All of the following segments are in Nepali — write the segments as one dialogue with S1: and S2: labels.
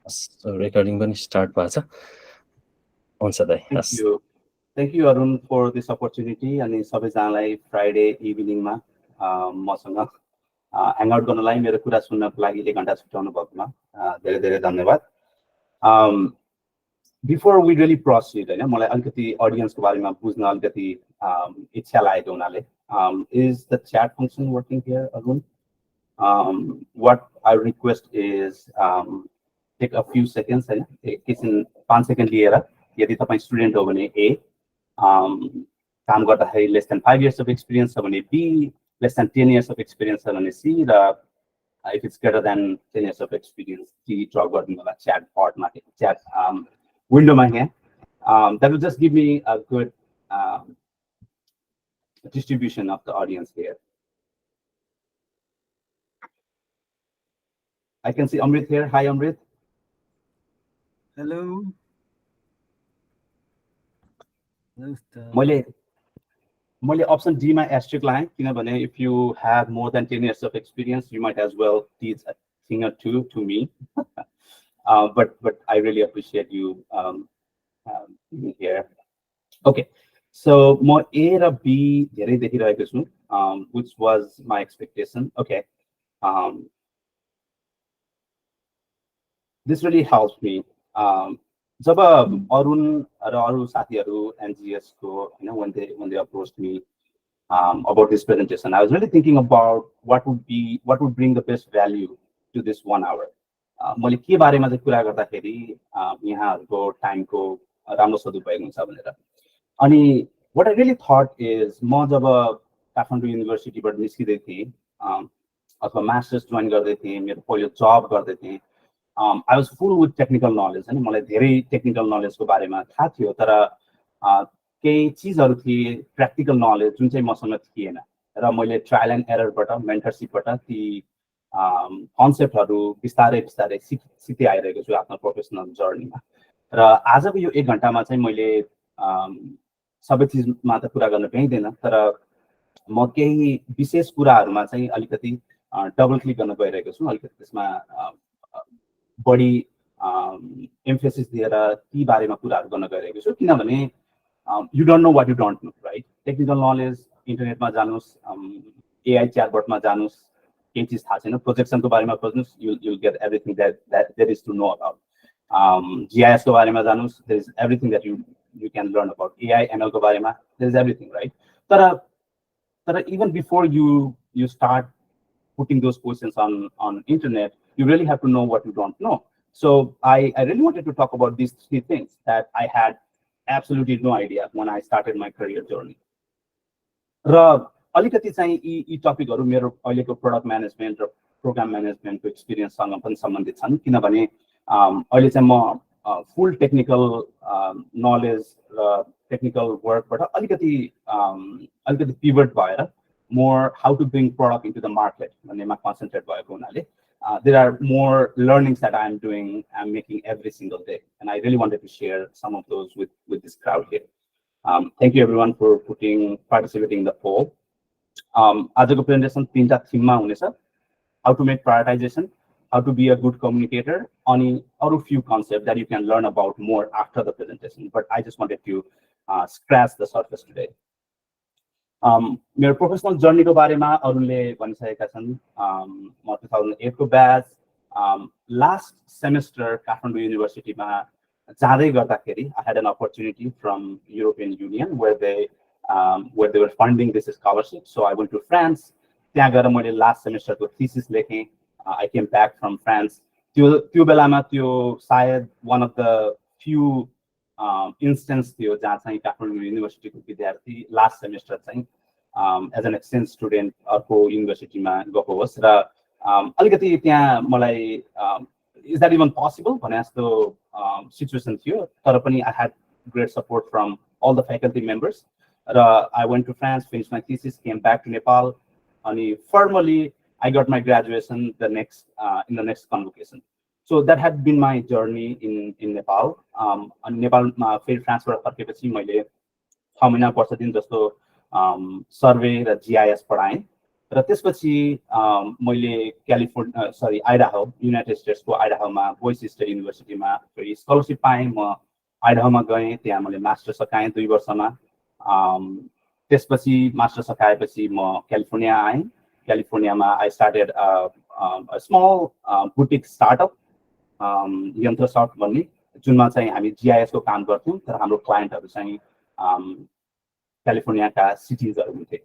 S1: So recording पनि start भएको छ हुन्छ दाइ
S2: Thank you Arun for this opportunity अनि सबैजनालाई Friday evening मा मसँग hang out गर्नलाई मेरो कुरा सुन्नको लागि 1 घण्टा छुट्याउनु भएकोमा धेरै धेरै धन्यवाद Before we really proceed हैन मलाई अलिकति audience को बारेमा बुझ्न अलिकति इच्छा लागेको हुनाले is the chat function working here Arun what I request is take a few seconds हैन एकैछिन 5 सेकेन्ड लिएर यदि तपाई स्टुडेन्ट हो भने A काम गर्दाखेरि less than 5 years of experience छ भने B less than 10 years of experience छ भने C र if it's greater than 10 years of experience D drop गर्दिनु होला chat part मा chat window मा here that will just give me a good distribution of the audience here. I can see Amrit here. Hi Amrit.
S3: Hello.
S2: मैले option D मा asterisk line किनभने if you have more than 10 years of experience you might as well teach a thing or two to me but I really appreciate you being here. Okay, so म A र B धेरै देखिरहेको छु which was my expectation. Okay, this really helps me जब अरुण र अरु साथीहरु NGS को when they approached me about this presentation I was really thinking about what would bring the best value to this 1 hour. मैले के बारेमा चाहिँ कुरा गर्दाखेरि यहाँहरुको टाइमको राम्रो सदुपयोग हुन्छ भनेर अनि what I really thought is म जब काठमाडौँ युनिभर्सिटीबाट निस्किदै थिए अथवा मास्टर्स जोइन गर्दै थिए मेरो पहिलो जब गर्दै थिए I was full with technical knowledge हैन मलाई धेरै टेक्निकल नलेज को बारेमा थाहा थियो तर केही चीजहरु थिए प्र्याक्टिकल नलेज जुन चाहिँ मसँग थिएन र मैले ट्रायल एन्ड एरर बाट मेन्टरशिप बाट ती कन्सेप्टहरु बिस्तारै बिस्तारै सिक्दै आइरहेको छु आफ्नो प्रोफेसनल जर्नीमा र आजको यो 1 घण्टामा चाहिँ मैले सबै चीजमा त कुरा गर्न पाइदैन तर म केही विशेष कुराहरुमा चाहिँ अलिकति डबल क्लिक गर्न गइरहेको छु अलिकति त्यसमा बडी एम्फेसिस दिएर ती बारेमा कुराहरु गर्न गइरहेको छु किनभने you don't know what you don't know right technical knowledge इन्टरनेटमा जानुस् AI च्याटबटमा जानुस् केही चीज थाहा छैन प्रोजेक्सनको बारेमा खोज्नुस् you'll get everything that there is to know about GIS को बारेमा जानुस् there is everything that you can learn about AI ML को बारेमा there is everything right तर even before you start putting those questions on internet you really have to know what you don't know. So I really wanted to talk about these 3 things that I had absolutely no idea when I started my career journey. र अलिकति चाहिँ यी टपिकहरु मेरो अहिलेको प्रोडक्ट म्यानेजमेन्ट र प्रोग्राम म्यानेजमेन्टको एक्सपिरियन्ससँग पनि सम्बन्धित छन् किनभने अहिले चाहिँ म फुल टेक्निकल नलेज र टेक्निकल वर्कबाट अलिकति पिभट भएर more how to bring product into the market भन्नेमा कन्सन्ट्रेट भएको हुनाले there are more learnings that I'm doing I'm making every single day and I really wanted to share some of those with this crowd here. Thank you everyone for participating in the poll. आजको प्रेजेन्टेसन 3टा थीममा हुनेछ how to make prioritization how to be a good communicator अनि अरु few concepts that you can learn about more after the presentation but I just wanted to scratch the surface today. मेरो प्रोफेसनल जर्नी को बारेमा अरुणले भनिसकेका छन् म 2008 को ब्याच लास्ट सेमेस्टर काठमाडौँ युनिभर्सिटीमा जाँदै गर्दाखेरि I had an opportunity from European Union where they were funding this scholarship so I went to France त्यहाँ गएर मैले लास्ट सेमेस्टरको थीसिस लेखेँ I came back from France त्यो बेलामा त्यो सायद one of the few instance थियो जहाँ चाहिँ काठमाडौँ युनिभर्सिटीको विद्यार्थी लास्ट सेमेस्टर चाहिँ एज एन एक्सचेन्ज स्टुडेन्ट अर्को युनिभर्सिटीमा गएको होस् र अलिकति त्यहाँ मलाई इज द्याट इभन पोसिबल भने जस्तो सिचुएसन थियो तर पनि I had great support from all the faculty members र I went to France finish my thesis came back to Nepal अनि formally I got my graduation in the next convocation. So that had been my journey in Nepal. And Nepal फेरि फ्रान्सबाट फर्केपछि मैले 6 महिना वर्ष दिन जस्तो सर्वे र GIS पढाएँ र त्यसपछि मैले आइडाहो युनाइटेड स्टेट्सको आइडाहोमा बोइसी स्टेट युनिभर्सिटीमा फेरि स्कलरसिप पाएँ। म आइडाहोमा गएँ, त्यहाँ मैले मास्टर सकाएँ 2 वर्षमा। त्यसपछि मास्टर सकाएपछि म क्यालिफोर्निया आएँ। क्यालिफोर्नियामा I started small boutique startup Yantrasoft भन्ने, जुनमा चाहिँ हामी जिआइएसको काम गर्थ्यौँ, तर हाम्रो क्लाइन्टहरू चाहिँ क्यालिफोर्नियाका सिटिजहरू हुन्थे।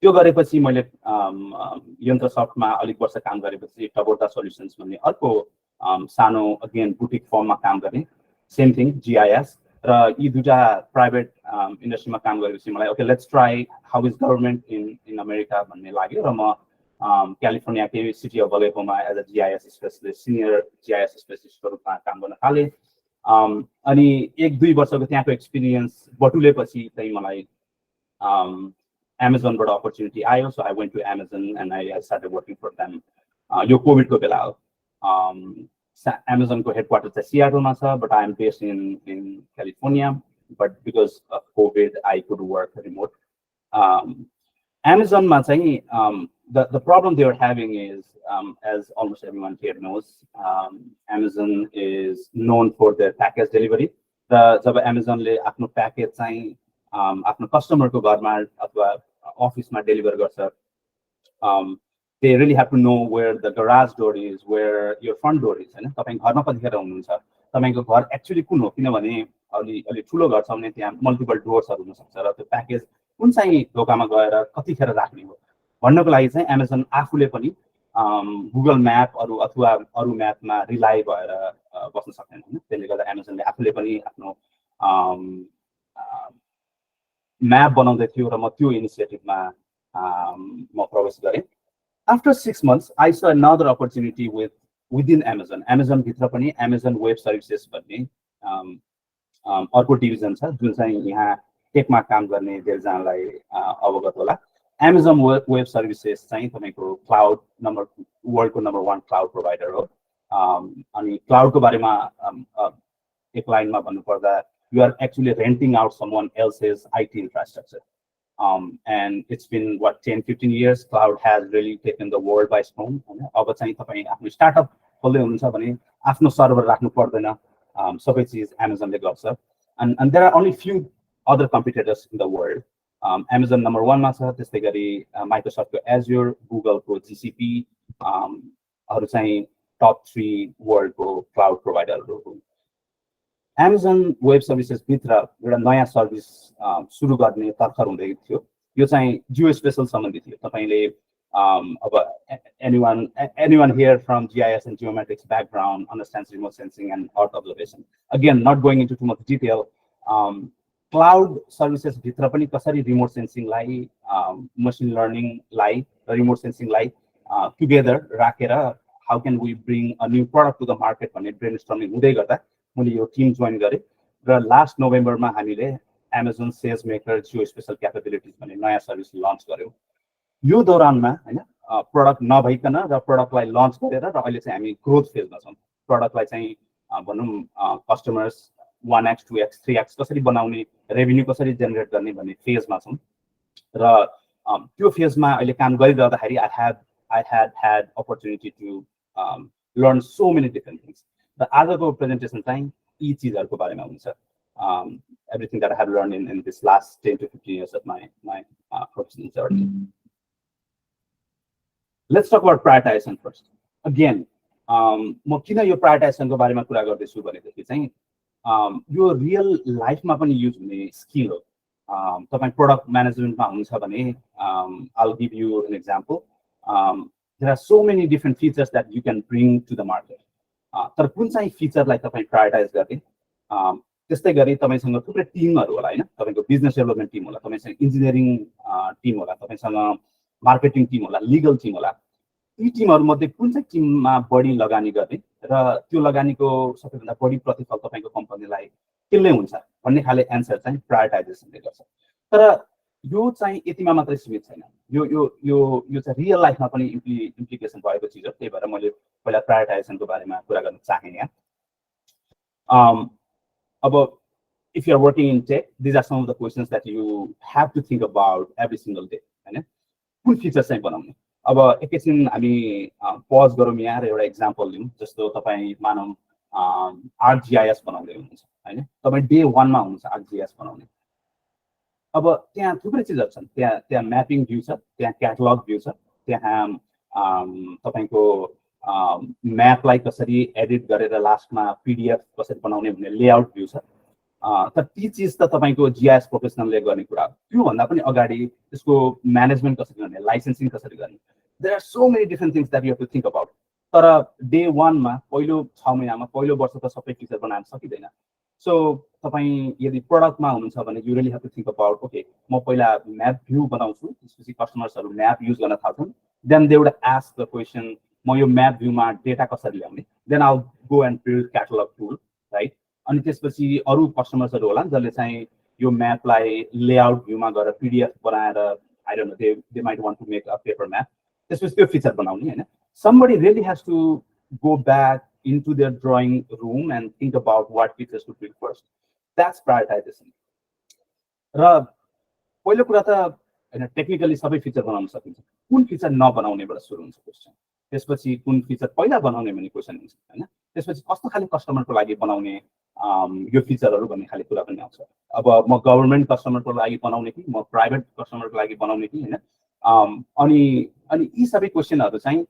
S2: त्यो गरेपछि मैले यन्त्रसफ्टमा अलिक वर्ष काम गरेपछि टबोटा सोल्युसन्स भन्ने अर्को सानो अगेन बुटिक फर्ममा काम गरेँ, सेम थिङ जिआइएस। र यी दुईटा प्राइभेट इन्डस्ट्रीमा काम गरेपछि मलाई okay let's try how is government in America भन्ने लाग्यो। र म क्यालिफोर्नियाकै सिटी अफ बलेकोमा as a GIS specialist, senior GIS स्पेसलिस्टको रूपमा काम गर्न थालेँ। अनि 1-2 वर्षको त्यहाँको एक्सपिरियन्स बटुलेपछि चाहिँ मलाई एमाजोनबाट अपर्च्युनिटी आयो। So I went to Amazon and I started working for them. यो कोभिडको बेला हो। एमाजोनको हेडक्वार्टर चाहिँ सियाटलमा छ, but I am based in California, but because of COVID I could work remote. एमाजोनमा चाहिँ the problem they are having is, as almost everyone here knows, Amazon is known for their package delivery. जब एमाजोनले आफ्नो प्याकेज चाहिँ आफ्नो कस्टमरको घरमा अथवा अफिसमा डेलिभर गर्छ, they really have to know where the garage door is, where your front door is, हैन? तपाईं घरमा कतिखेर हुनुहुन्छ, तपाईंको घर एक्चुअली कुन हो, किनभने अलि ठुलो घर छ भने त्यहाँ मल्टिपल डोर्सहरू हुन सक्छ र त्यो प्याकेज कुन चाहिँ ढोकामा गएर कतिखेर राख्ने हो भन्नको लागि चाहिँ एमाजोन आफूले पनि गुगल म्यापहरू अथवा अरू म्यापमा रिलाइ भएर बस्न सक्दैन, हैन? त्यसले गर्दा एमाजोनले आफूले पनि आफ्नो म्याप बनाउँदै थियो र म त्यो इनिसिएटिभमा म प्रवेश गरेँ। After 6 months, I saw another opportunity within Amazon. Amazon भित्र पनि Amazon Web Services भन्ने अर्को डिभिजन छ, जुन चाहिँ यहाँ टेकमा काम गर्ने धेरैजनालाई अवगत होला। Amazon Web Services चाहिँ तपाईको क्लाउड वर्ल्डको नम्बर 1 क्लाउड प्रोभाइडर हो। अनि क्लाउडको बारेमा एक लाइनमा भन्नुपर्दा, you are actually renting out someone else's IT infrastructure. And it's been what 10-15 years. Cloud has really taken the world by storm. अब चाहिँ तपाई आफ्नो स्टार्टअप खोल्दै हुनुहुन्छ भने आफ्नो सर्भर राख्नु पर्दैन, सबै चीज एमाजोनले गर्छ। And there are only few other competitors in the world. Amazon number 1 मा छ, त्यस्तै गरी माइक्रोसफ्टको Azure, गुगलको GCP हरू चाहिँ टप 3 वर्ल्डको क्लाउड प्रोभाइडरहरू हुन्। एमाजोन वेब सर्भिसेस भित्र एउटा नयाँ सर्भिस सुरु गर्ने तर्खर हुँदै थियो। यो चाहिँ जियोस्पेशल सम्बन्धी थियो। तपाईले अब anyone here from GIS and geomatics background understands remote sensing and earth observation. Again, not going into too much detail, cloud services भित्र पनि कसरी रिमोट सेन्सिङलाई, मसिन लर्निङलाई र रिमोट सेन्सिङलाई टुगेदर राखेर how can we bring a new product to the market भन्ने ब्रेनस्टर्मिङ हुँदै गर्दा मैले यो टिम जोइन गरेँ र लास्ट नोभेम्बरमा हामीले Amazon SageMaker geospatial capabilities भन्ने नयाँ सर्भिस लन्च गर्यौँ। यो दौरानमा हैन प्रडक्ट नभइकन र प्रडक्टलाई लन्च गरेर र अहिले चाहिँ हामी ग्रोथ फेजमा छौँ। प्रडक्टलाई चाहिँ भनौँ कस्टमर्स 1x 2x 3x कसरी बनाउने, रेभिन्यू कसरी जेनेरेट गर्ने भन्ने फेजमा छौँ र त्यो फेजमा अहिले काम गरिरहँदाखेरि I had opportunity to learn so many different things. र आजको प्रेजेन्टेसन चाहिँ यी चीजहरुको बारेमा हुन्छ। Everything that I have learned in this last 10 to 15 years of my professional journey. Let's talk about prioritization first. Again, म किन यो प्रायोरिटाइजेसनको बारेमा कुरा गर्दैछु भनेदेखि चाहिँ यो रियल लाइफमा पनि युज हुने स्किल हो। तपाईं प्रोडक्ट म्यानेजमेन्टमा हुनुहुन्छ भने I'll give you an example. There are so many different features that you can bring to the market. तर कुन चाहिँ फिचरलाई तपाईं प्रायोरिटाइज गर्ने, त्यस्तै गरी तपाईसँग थुप्रै टिमहरु होला हैन, तपाईको बिजनेस डेभलपमेन्ट टिम होला, तपाईसँग इन्जिनियरिङ टिम होला, तपाईसँग मार्केटिङ टिम होला, लिगल टिम होला। यी टिमहरु मध्ये कुन चाहिँ टिममा बढी लगानी गर्ने र त्यो लगानीको सबैभन्दा बढी प्रतिफल तपाईको कम्पनीलाई केले हुन्छ भन्ने खाले एन्सर चाहिँ प्रायोरिटाइजेसनले गर्छ। तर यो चाहिँ यतिमा मात्रै सीमित छैन, यो चाहिँ रियल लाइफमा पनि इम्प्लिकेसन भएको चीज हो। त्यही भएर मैले पहिला प्रायोरिटाइजेसनको बारेमा कुरा गर्न चाहे यहाँ। अब if you are working in tech, these are some of the questions that you have to think about every single day, हैन? कुन फिचर चाहिँ बनाउने। अब एकैछिन हामी पज गरौँ यहाँ र एउटा इक्जाम्पल लिउँ। जस्तो तपाईँ मानौँ ArcGIS बनाउँदै हुनुहुन्छ होइन, तपाईँ डे 1 मा हुनुहुन्छ ArcGIS बनाउने। अब त्यहाँ थुप्रै चिजहरू छन्, त्यहाँ म्यापिङ भ्यू छ, त्यहाँ क्याटलग भ्यू छ, त्यहाँ तपाईँको म्यापलाई कसरी एडिट गरेर लास्टमा PDF कसरी बनाउने भन्ने लेआउट भ्यू छ। तर ती चिज त तपाईँको GIS प्रोफेसनलले गर्ने कुरा हो। त्योभन्दा पनि अगाडि त्यसको म्यानेजमेन्ट कसरी गर्ने, लाइसेन्सिङ कसरी गर्ने, there are so many different things that you have to think about. तर डे 1 मा पहिलो 6 महिनामा पहिलो वर्ष त सबै फिचर बनाउन सकिँदैन। सो तपाईँ यदि प्रडक्टमा हुनुहुन्छ भने you really have to think about okay म पहिला म्याप भ्यू बनाउँछु, त्यसपछि कस्टमर्सहरू म्याप युज गर्न थाल्छन्, then they would ask the question म यो म्याप भ्यूमा डेटा कसरी ल्याउने, then how go and build catalogue tool right. अनि त्यसपछि अरू कस्टमर्सहरू होला जसले चाहिँ यो म्यापलाई लेआउट भ्यूमा गएर PDF बनाएर I don't know they might want to make a paper map, त्यसपछि त्यो फिचर बनाउने होइन। somebody really has to go back into their drawing room and think about what features to build first. That's prioritization. र पहिलो कुरा त हैन टेक्निकली सबै फिचर बनाउन सकिन्छ, कुन फिचर नबनाउनेबाट सुरु हुन्छ क्वेशन, त्यसपछि कुन फिचर पहिला बनाउने भन्ने क्वेशन हुन्छ हैन, त्यसपछि कस्तो खाले कस्टमरको लागि बनाउने यो फिचरहरू भन्ने खाले कुरा पनि आउँछ। अब म गभर्नमेन्ट कस्टमरको लागि बनाउने कि म प्राइभेट कस्टमरको लागि बनाउने कि हैन, अनि यी सबै क्वेशनहरू चाहिँ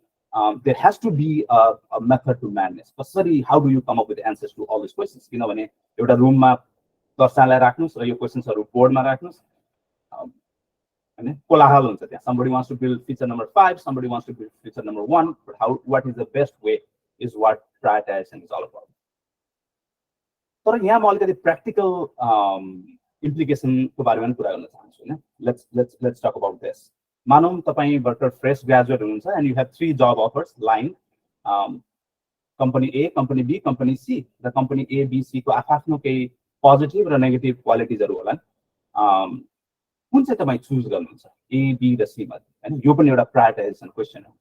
S2: there has to be a method to madness. कसरी how do you come up with answers to all these questions? किनभने एउटा रुममा 10 जनालाई राख्नुस् र यो क्वेशन्सहरू बोर्डमा राख्नुस् हैन, कोलाहल हुन्छ त्यहाँ। somebody wants to build feature number 5, somebody wants to build feature number 1, but what is the best way is what prioritization is all about. तर यहाँ म अलिकति प्र्याक्टिकल इम्प्लिकेसनको बारेमा कुरा गर्न चाहन्छु हैन। let's talk about this. मानौँ तपाईँ भर्खर फ्रेश ग्रेजुएट हुनुहुन्छ and you have 3 job offers line, company A, company B, company C। र कम्पनी A, B, C को आफ्नो केही पोजिटिभ र नेगेटिभ क्वालिटिजहरू होलान्। कुन चाहिँ तपाईँ चुज गर्नुहुन्छ A, B र C मध्ये हैन? यो पनि एउटा प्रायोरिटाइजेसन क्वेशन हो।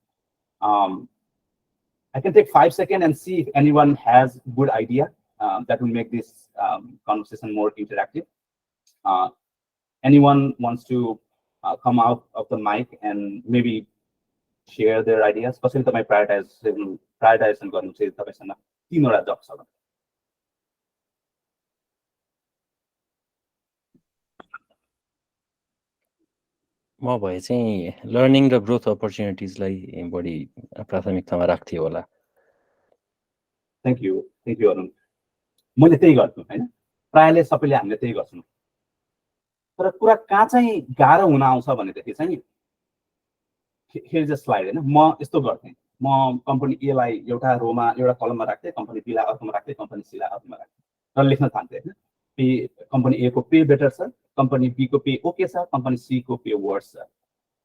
S2: I can take 5 seconds and see if anyone has good idea that will make this conversation more interactive. Anyone wants to come out of the mic and maybe share their ideas? कसरी तपाईँ प्रायोरिटाइजेसन गर्नु चाहिँ तपाईसँग 3 वटा जब छ।
S1: म भए चाहिँ लर्निङ र ग्रोथ अपर्च्युनिटिजलाई बढी प्राथमिकतामा राख्थे होला।
S2: Thank you Arun. मैले त्यही गर्छु हैन, प्रायले सबैले हामीले त्यही गर्छौँ। तर कुरा कहाँ चाहिँ गाह्रो हुन आउँछ भनेदेखि चाहिँ here is a slide हैन, म यस्तो गर्थेँ, म कम्पनी A लाई एउटा रोमा एउटा कलममा राख्थेँ, कम्पनी B लाई अर्कोमा राख्थेँ, कम्पनी C लाई अर्कोमा राख्थेँ र लेख्न थाल्थेँ हैन। कम्पनी A को पे बेटर छ, कम्पनी B को पे ओके छ, कम्पनी C को पे वर्स छ।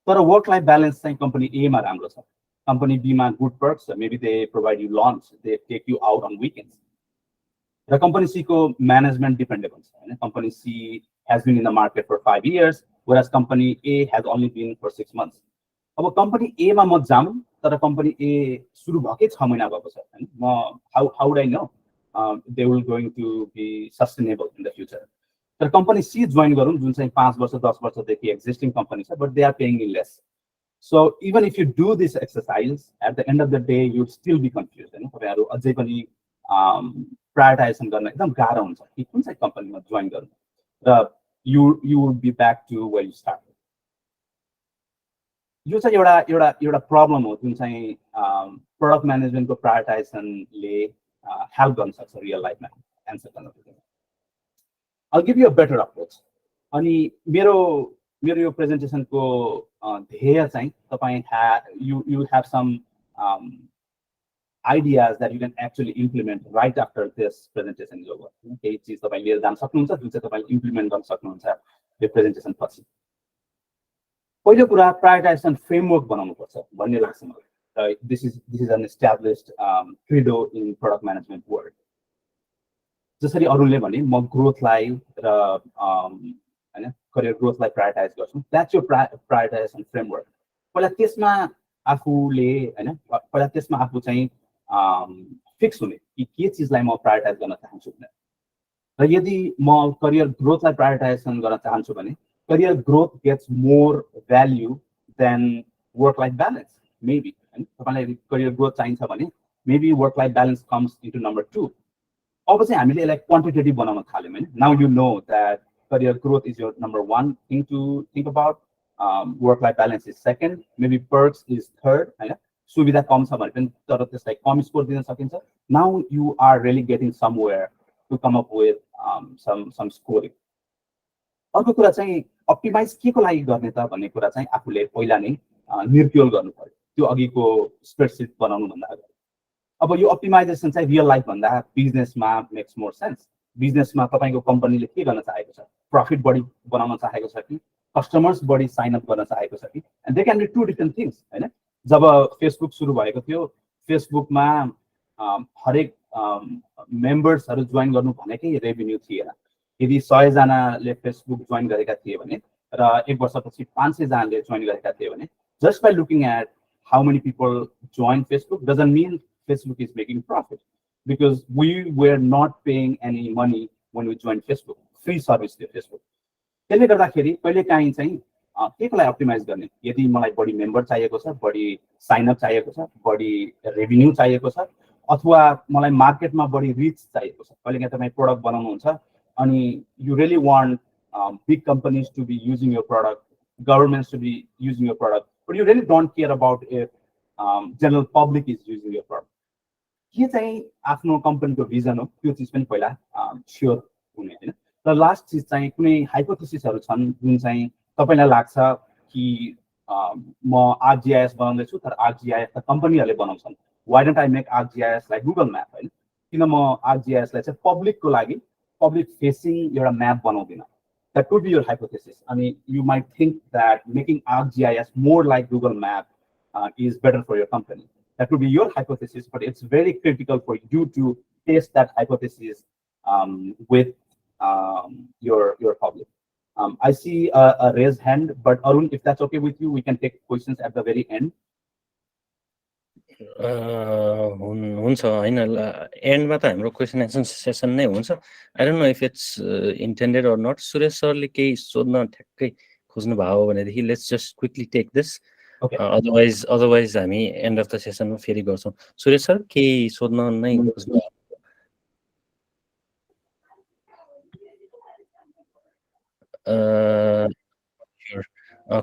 S2: तर वर्क लाइफ ब्यालेन्स चाहिँ कम्पनी A मा राम्रो छ, कम्पनी B मा गुड पर्क्स छ, maybe they provide you lunch, they take you out on weekends. र कम्पनी C को म्यानेजमेन्ट डिपेन्डेबल छ हैन, company C has been in the market for 5 years, whereas company A has only been for 6 months. अब कम्पनी A मा म जाम, तर कम्पनी A सुरु भएकै 6 महिना भएको छ हैन, म how would I know they will going to be sustainable in the future? तर कम्पनी C जोइन गरौँ जुन चाहिँ 5 वर्ष 10 वर्षदेखि एक्जिस्टिङ कम्पनी छ, but they are paying me less. So even if you do this exercise, at the end of the day you still be confused हैन। तपाईहरु अझै पनि प्रायोरिटाइजेसन गर्न एकदम गाह्रो हुन्छ कि कुन चाहिँ कम्पनीमा जोइन गर्नु, र you will be back to where you started. यो चाहिँ एउटा प्रब्लम हो जुन चाहिँ प्रोडक्ट म्यानेजमेन्टको प्रायोरिटाइजेसनले हेल्प गर्न सक्छ रियल लाइफमा एन्सर गर्नको। I'll give you a better approach. अनि मेरो यो प्रेजेन्टेसनको ध्येय चाहिँ तपाईँ you have some ideas that you can actually implement right after this presentation is over. केही चीज तपाईँ लिएर जान सक्नुहुन्छ जुन चाहिँ तपाईँ इम्प्लिमेन्ट गर्न सक्नुहुन्छ यो प्रेजेन्टेसन पछि। पहिलो कुरा प्रायोरिटाइजेसन फ्रेमवर्क बनाउनु पर्छ भन्ने लाग्छ मलाई। This is an established credo in product management world. जसरी अरुणले भने म ग्रोथलाई र हैन करियर ग्रोथलाई प्रायोरिटाइज गर्छु, द्याट्स योर प्रायोरिटाइजेसन फ्रेमवर्क। पहिला त्यसमा आफू चाहिँ फिक्स हुने कि के चीजलाई म प्रायोरिटाइज गर्न चाहन्छु भने, र यदि म करियर ग्रोथलाई प्रायोरिटाइजेसन गर्न चाहन्छु भने career growth gets more value then work-life balance, maybe. And career growth चाहिन्छ भने maybe work-life balance comes into number 2. अब चाहिँ हामीले यसलाई क्वान्टिटेटिभ बनाउन थाल्यौँ हैन. Now you know that career growth is your number 1 thing to think about. Work-life balance is second, maybe perks is third. हैन. सुविधा कम छ भने पनि तर त्यसलाई कम स्कोर दिन सकिन्छ. Now you are really getting somewhere to come up with some scoring. अर्को कुरा चाहिँ अप्टिमाइज के को लागि गर्ने त भन्ने कुरा चाहिँ आफूले पहिला नै निर्क्युल गर्नु पर्यो. त्यो अघिको स्प्रेडसिट बनाउनु भन्दा अगाडि. अब यो अप्टिमाइजेसन चाहिँ रियल लाइफ भन्दा बिजनेसमा मेक्स मोर सेन्स. बिजनेसमा तपाईको कम्पनीले के गर्न चाहेको छ? प्रॉफिट बढी बनाउन चाहेको छ कि कस्टमर्स बढी साइन अप गर्न चाहेको छ कि? And they can be two different things हैन. जब फेसबुक सुरु भएको थियो फेसबुकमा हरेक मेम्बर्सहरु जोइन गर्नु भनेकै रेभेन्यू थिएन. यदि 100 जनाले फेसबुक जोइन गरेका थिए भने र एक वर्षपछि 500 जनाले जोइन गरेका थिए भने just by looking at how many people join Facebook doesn't mean Facebook is making profit, because we were not paying any money when we joined Facebook. Free service थियो Facebook. त्यसले गर्दाखेरि कहिले काहीँ चाहिँ के को लागि अप्टिमाइज गर्ने? यदि मलाई बढी मेम्बर चाहिएको छ, बढी साइन अप चाहिएको छ, बढी रेभेन्यू चाहिएको छ, अथवा मलाई मार्केटमा बढी रिच चाहिएको छ. कहिले काहीँ तपाई प्रोडक्ट बनाउनुहुन्छ अनि you really want big companies to be using your product, governments to be using your product, but you really don't care about if general public is using your product. के चाहिँ आफ्नो कम्पनीको भिजन हो त्यो चीज पनि पहिला स्योर हुने हैन. र लास्ट चीज चाहिँ कुनै हाइपोथेसिसहरु छन् जुन चाहिँ तपाईलाई लाग्छ कि म ArcGIS बनाउँदै छु तर ArcGIS त कम्पनीहरुले बनाउँछन्. Why don't I make ArcGIS like Google Map हैन? किन म ArcGIS लाई चाहिँ पब्लिकको लागि public facing एउटा map बनाउँदिन? That could be your hypothesis. I mean, you might think that making ArcGIS more like Google Map is better for your company. That could be your hypothesis, but it's very critical for you to test that hypothesis with your public. I see a raised hand, but Arun, if that's okay with you, we can take questions at the very end.
S1: हुन्छ हैन एन्डमा त हाम्रो क्वेशन एन्सर सेसन नै हुन्छ. I don't know if it's intended or not. Suresh सरले केही सोध्न ठ्याक्कै खोज्नु भयो भनेदेखि let's just quickly take this. Otherwise हामी एन्ड अफ द सेसनमा फेरि गर्छौं. सुरेश सर केही सोध्न नै खोज्नु भयो?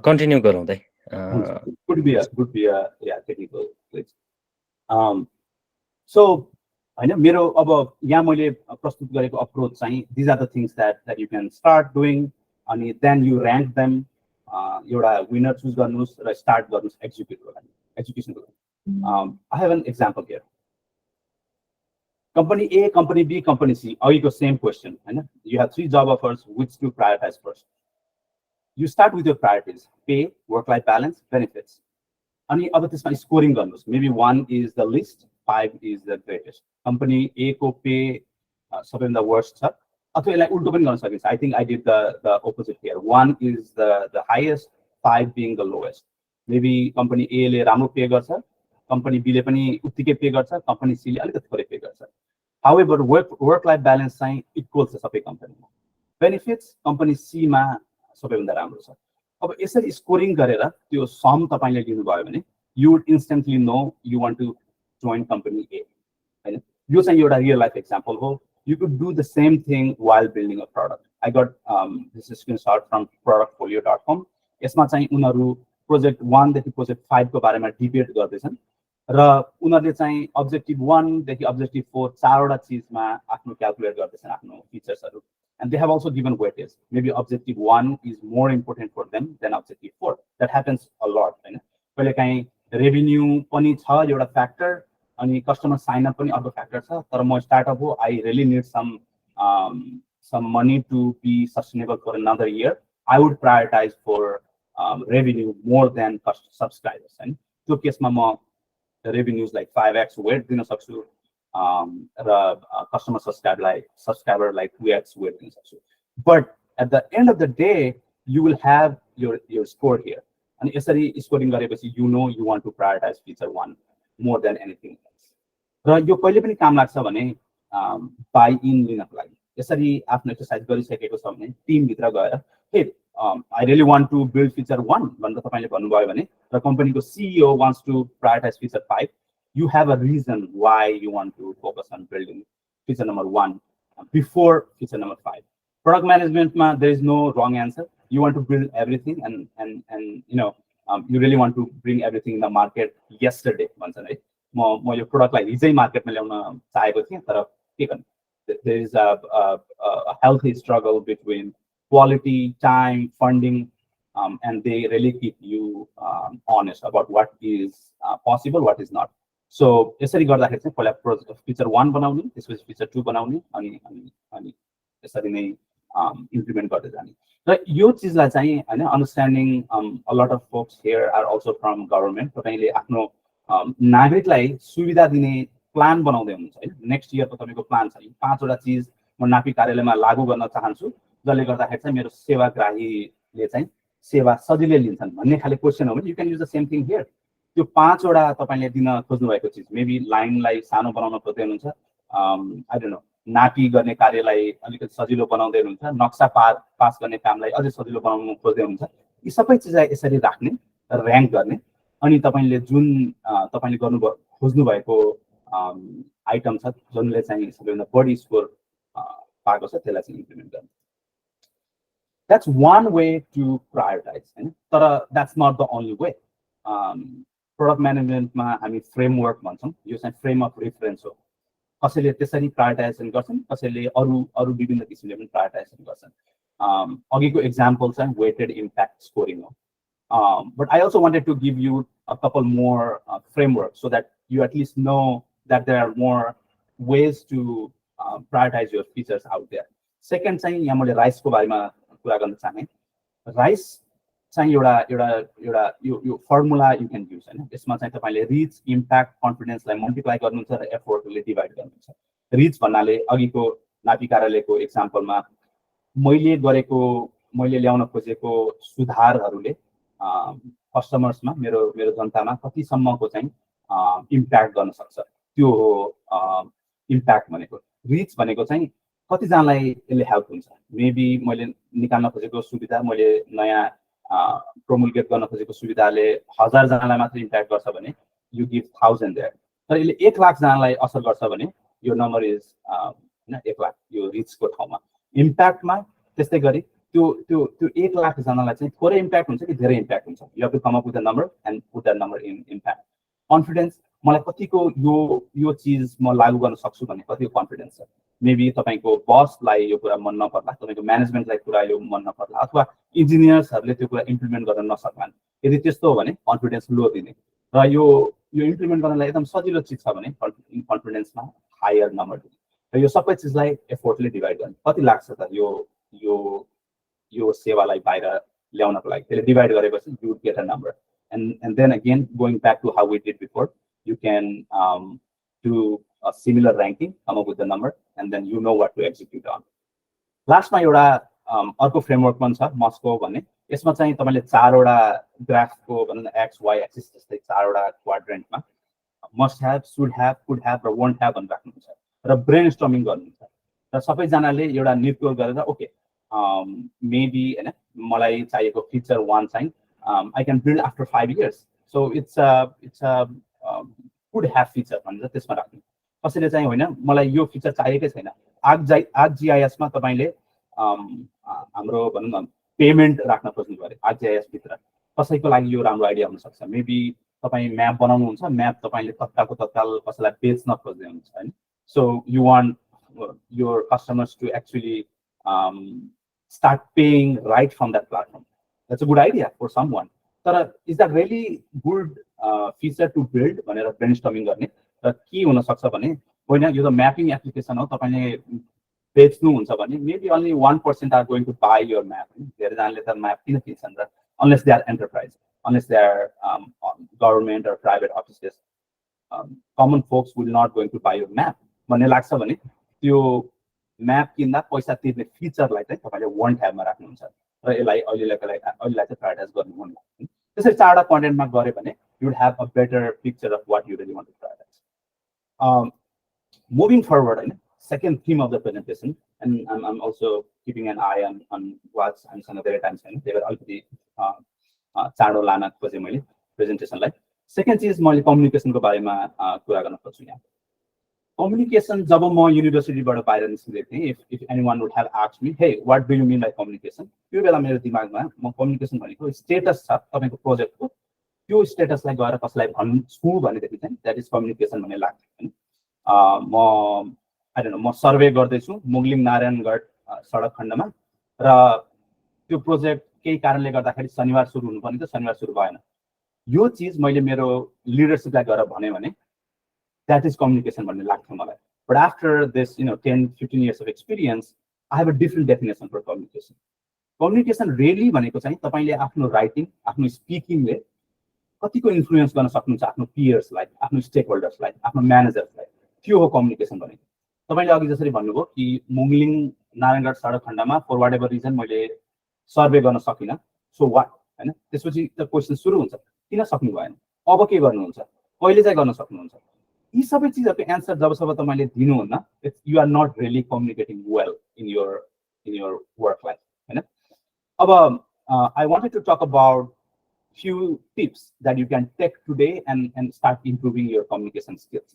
S1: कन्टिन्यू गरौँ दाइ.
S2: Could be a technical glitch. So हैन मेरो अब यहाँ मैले प्रस्तुत गरेको अप्रोच चाहिँ these are the things that you can start doing अनि then you rank them. एउटा विनर चुज गर्नुस् र स्टार्ट गर्नुस् एक्जिक्युटको लागि, एक्जिक्युसनको लागि. I have an example here. Company A, company B, company C. अघिको same question हैन. You have 3 job offers, which to prioritize first? You start with your priorities: pay, work-life balance, benefits. अनि अब त्यसमा स्कोरिङ गर्नुस्. Maybe 1 is the least, 5 is the greatest. Company A को पे सबैभन्दा worst छ. अथवा यसलाई उल्टो पनि गर्न सकिन्छ. I think I did the opposite here. 1 is the highest, 5 being the lowest. Maybe company A ले राम्रो पे गर्छ, company B ले पनि उत्तिकै पे गर्छ, company C ले अलिकति थोरै पे गर्छ. However, work-life balance चाहिँ इक्वल छ सबै कम्पनीमा. Benefits company C मा सबैभन्दा राम्रो छ. अब यसरी स्कोरिङ गरेर त्यो सम तपाईले लिनु भयो भने you would instantly know you want to join company A. हैन? यो चाहिँ एउटा रियल लाइफ एक्जाम्पल हो. You could do the same thing while building a product. I got this screenshot from productfolio.com. यसमा चाहिँ उनीहरु प्रोजेक्ट 1 देखि प्रोजेक्ट 5 को बारेमा डिबेट गर्दैछन् र उनीहरुले चाहिँ अब्जेक्टिभ 1 देखि अब्जेक्टिभ 4 चारवटा चीजमा आफ्नो क्याल्कुलेट गर्दैछन् आफ्नो फिचर्सहरु. And they have also given weightage. Maybe objective 1 is more important for them than objective 4. That happens a lot. हैन? कहिले काहीँ रेभेन्यू पनि छ एउटा फ्याक्टर अनि कस्टमर साइन अप पनि अर्को फ्याक्टर छ. तर म स्टार्टअप हो, I really need some money to be sustainable for another year. I would prioritize for revenue more than subscribers. हैन? त्यो केसमा म revenues like 5x weight दिन सक्छु. Customer subscriber like 2x weight din सक्छु. But at the end of the day, you will have your score here. And यसरी स्कोरिङ गरेपछि you know you want to prioritize feature 1 more than anything else. र यो कहिले पनि काम लाग्छ भने buy in लिनको लागि. यसरी आफ्नो एक्सरसाइज गरिसकेको छ भने टिमभित्र गएर हे I really want to build feature 1 भनेर तपाईले भन्नुभयो भने र कम्पनीको CEO wants to prioritize feature 5, you have a reason why you want to focus on building feature number 1 before feature number 5. Product management ma there is no wrong answer. You want to build everything and you know you really want to bring everything in the market yesterday भन्छ है म यो प्रोडक्टलाई हिजै मार्केटमा ल्याउन चाहेको थिएँ तर के गर्नु there is a healthy struggle between quality, time, funding, and they really keep you honest about what is possible, what is not. So यसरी गर्दाखेरि चाहिँ पहिला feature 1 बनाउने त्यसपछि feature 2 बनाउने अनि यसरी नै इम्प्लिमेन्ट गर्दै जाने र यो चिजलाई चाहिँ हैन understanding a lot of folks here are also from government तपाईले आफ्नो नागरिकलाई सुविधा दिने प्लान बनाउँदै हुनुहुन्छ हैन नेक्स्ट इयरको तपाईको प्लान छ 5 वटा चीज म नापी कार्यालयमा लागू गर्न चाहन्छु जसले गर्दाखेरि चाहिँ मेरो सेवाग्राहीले चाहिँ सेवा सजिलै लिन्छन् भन्ने खाले क्वेशन हो भने you can use the same thing here त्यो 5 वटा तपाईले दिन खोज्नु भएको चीज मेबी लाइनलाई सानो बनाउन खोज्दै हुनुहुन्छ आई डोन्ट नो नापी गर्ने कार्यलाई अलिकति सजिलो बनाउँदै हुनुहुन्छ नक्सा पास गर्ने कामलाई अझै सजिलो बनाउन खोज्दै हुनुहुन्छ यी सबै चिजलाई यसरी राख्ने र्याङ्क गर्ने अनि तपाईले जुन तपाईले गर्नु खोज्नु भएको आइटम छ जुनले चाहिँ सबैभन्दा बढी स्कोर पाएको छ त्यसलाई चाहिँ इम्प्लिमेन्ट गर्ने That's one way to prioritize. But that's not the only way. Product management ma हामी framework भन्छौं यो चाहिँ frame of reference हो कसैले त्यसरी प्रायोरिटाइजेसन गर्छन् कसैले अरु विभिन्न किसिमले पनि प्रायोरिटाइजेसन गर्छन् अघिको एक्जाम्पल चाहिँ weighted impact scoring हो but I also wanted to give you a couple more frameworks so that you at least know that there are more ways to prioritize your features out there. Second चाहिँ यहाँ मैले राइस को बारेमा कुरा गर्न चाहे राइस चाहिँ एउटा यो फर्मुला यु क्यान युज हैन यसमा चाहिँ तपाईले रिच इम्प्याक्ट कन्फिडेन्सलाई मल्टिप्लाई गर्नुहुन्छ र एफोर्टले डिभाइड गर्नुहुन्छ रिच भन्नाले अघिको नापी कार्यालयको एक्जाम्पलमा मैले ल्याउन खोजेको सुधारहरूले कस्टमर्समा मेरो जनतामा कतिसम्मको चाहिँ इम्प्याक्ट गर्न सक्छ त्यो हो इम्प्याक्ट भनेको रिच भनेको चाहिँ कतिजनालाई यसले हेल्प हुन्छ मेबी मैले निकाल्न खोजेको सुविधा मैले नयाँ प्रोमुलगेट गर्न खोजेको सुविधाले 1000 जनालाई मात्र इम्प्याक्ट गर्छ भने यु गिभ 1000 देयर तर यसले 1 लाख जनालाई असर गर्छ भने यो नम्बर इज हैन 1 लाख यो रिचको ठाउँमा इम्प्याक्टमा त्यस्तै गरी त्यो 1 लाख जनालाई चाहिँ थोरै इम्प्याक्ट हुन्छ कि धेरै इम्प्याक्ट हुन्छ you have to come up with the number and put that number in impact confidence मलाई कतिको यो चीज म लागू गर्न सक्छु भन्ने कतिको कन्फिडेन्स छ मेबी तपाईको बसलाई यो कुरा मन नपर्ला तपाईको म्यानेजमेन्टलाई कुरा यो मन नपर्ला अथवा इन्जिनियर्सहरुले त्यो कुरा इम्प्लिमेन्ट गर्न नसक्लान् यदि त्यस्तो हो भने कन्फिडेन्स लो दिने र यो इम्प्लिमेन्ट गर्नलाई एकदम सजिलो चीज छ भने कन्फिडेन्समा हायर नम्बर दिने र यो सबै चीजलाई एफोर्टले डिभाइड गर्ने कति लाग्छ त यो सेवालाई बाहिर ल्याउनको लागि त्यसले डिभाइड गरेपछि you would get a number and then again going back to how we did before you can do a similar ranking come up with the number and then you know what to execute on last ma euta अर्को फ्रेमवर्क पनि छ मस्को भन्ने यसमा चाहिँ तपाईले 4 वटा ग्राफको भन्दा एक्स वाई एक्सिस जस्तै 4 वटा क्वाड्रेन्टमा must have should have could have र वोन्ट ह्याभ भनेर राख्नुहुन्छ र ब्रेनस्टर्मिङ गर्नुहुन्छ र सबैजनाले एउटा निर्क्योर गरेर ओके मेबी हैन मलाई चाहिएको फिचर 1 चाहिँ I can build after 5 years. So it's a could have feature भनेर त्यसमा राख्नु कसैले चाहिँ होइन मलाई यो फिचर चाहिएकै छैन ArcGIS मा तपाईले हाम्रो भनौं न पेमेन्ट राख्न खोज्नु पर्यो ArcGIS भित्र कसैको लागि यो राम्रो आइडिया हुन सक्छ मेबी तपाई म्याप बनाउनुहुन्छ म्याप तपाईले तत्कालको तत्काल कसैलाई बेच्न खोज्दै हुनुहुन्छ हैन so you want your customers to actually start paying right from that platform. That's a good idea for someone. But is that really good feature to build भनेर brainstorming गर्ने र के हुन सक्छ भने होइन यो त म्यापिङ एप्लिकेसन हो तपाईले बेच्नु हुन्छ भने maybe only 1% are going to buy your map. धेरै जनाले त म्याप किन किन्छन् र unless they are enterprise, unless they are government or private offices, common folks will not going to buy your map. भन्ने लाग्छ भने त्यो म्याप किन्दा पैसा तिर्ने फिचरलाई चाहिँ तपाईले वन्ट ह्याभमा राख्नुहुन्छ र यसलाई अहिलेलाई चाहिँ प्रायोरिटाइज गर्नु हुन्न त्यसरी 4 वटा कन्टेन्टमा गरे भने you would have a better picture of what you really want to prioritize. Moving forward, second theme of the presentation, and I'm also keeping an eye on what's हामीसँग धेरै टाइम छैन, त्यही भएर अलिकति चाँडो लान खोजेँ मैले प्रेजेन्टेसनलाई। सेकेन्ड चिज मैले कम्युनिकेसनको बारेमा कुरा गर्न खोज्छु यहाँ। कम्युनिकेसन जब म युनिभर्सिटीबाट बाहिर निस्किँदै थिएँ, if anyone would have asked me, hey what do you mean by communication, त्यो बेला मेरो दिमागमा म कम्युनिकेसन भनेको स्टेटस छ तपाईको प्रोजेक्टको, त्यो स्टेटसलाई गएर कसैलाई भन्छु भनेदेखि चाहिँ द्याट इज कम्युनिकेसन भन्ने लाग्थ्यो हैन। म आई डोन्ट नो, म सर्वे गर्दैछु मुगलिङ नारायणगढ सडक खण्डमा, र त्यो प्रोजेक्ट केही कारणले गर्दाखेरि शनिबार सुरु हुनुपर्ने थियो, शनिबार सुरु भएन। यो चिज मैले मेरो लिडरसिपलाई गएर भने द्याट इज कम्युनिकेसन भन्ने लाग्थ्यो मलाई। But after this 10-15 years of experience, I have a different definition for communication. Communication really भनेको चाहिँ तपाईले आफ्नो राइटिङ, आफ्नो स्पिकिङले कतिको इन्फ्लुएन्स गर्न सक्नुहुन्छ आफ्नो पियर्सलाई, आफ्नो स्टेक होल्डर्सलाई, आफ्नो म्यानेजर्सलाई, त्यो हो कम्युनिकेसन भनेको। तपाईले अघि जसरी भन्नुभयो कि मुगलिङ नारायणगढ सडक खण्डमा फर वाट एभर रिजन मैले सर्वे गर्न सकिनँ, सो वाट हैन। त्यसपछि त क्वेसन सुरु हुन्छ, किन सक्नु भएन, अब के गर्नुहुन्छ, कहिले चाहिँ गर्न सक्नुहुन्छ। यी सबै चिजहरूको एन्सर जबसम्म तपाईले दिनुहुन्न, you are not really communicating well in your work life हैन। अब I wanted to talk about few tips that you can take today and start improving your communication skills.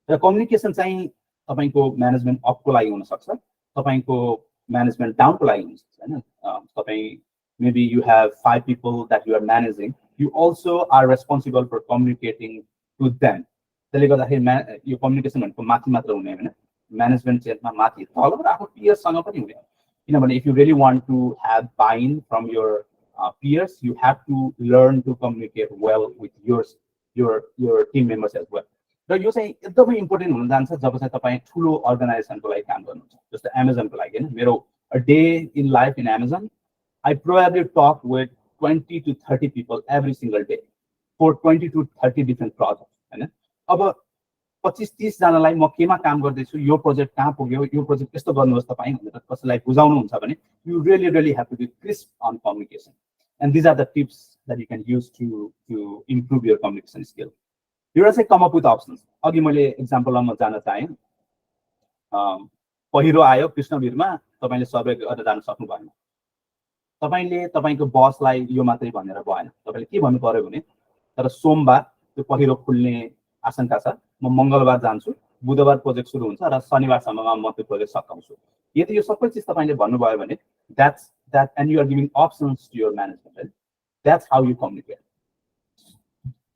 S2: The communication चाहिँ तपाईको म्यानेजमेन्ट अपको लागि हुन सक्छ, तपाईको म्यानेजमेन्ट डाउनको लागि हुन सक्छ हैन। तपाई maybe you have 5 people that you are managing, you also are responsible for communicating to them. त्यसले गर्दाखेरि यो कम्युनिकेसन भनेको माथि मात्र हुने हैन, म्यानेजमेन्ट चेन्जमा माथि तलबाट आफ्नो पियर्ससँग पनि हुने। किनभने if you really want to have buy-in from your peers, you have to learn to communicate well with your team members as well. र यो चाहिँ एकदमै इम्पोर्टेन्ट हुन जान्छ जब चाहिँ तपाईं ठुलो अर्गनाइजेसनको लागि काम गर्नुहुन्छ। जस्तो Amazonको लागि हैन, मेरो a day in life in Amazon, I probably talk with 20 to 30 people every single day for 20 to 30 different projects हैन। अब 25-30 जनालाई म केमा काम गर्दैछु, यो प्रोजेक्ट कहाँ पुग्यो, यो प्रोजेक्ट यस्तो गर्नुहोस् तपाईं भनेर कसैलाई बुझाउनु हुन्छ भने you really have to be crisp on communication, and these are the tips that you can use to improve your communication skill. You also come up with options. अघि मैले एक्जाम्पलमा म जान चाहे, पहिरो आयो कृष्णवीरमा, तपाईले सर्वे गरेर जान सक्नु भएन, तपाईले तपाईको बसलाई यो मात्रै भनेर भएन, तपाईले के भन्नु पर्यो भने तर सोमबार त्यो पहिरो खुल्ने आशंका छ, म मंगलबार जान्छु, बुधबार प्रोजेक्ट सुरु हुन्छ र शनिबारसम्ममा म त्यो प्रोजेक्ट सकाउँछु। यदि यो सबै चिज तपाईले भन्नुभयो भने that's that, and you are giving options to your management, right? That's how you communicate.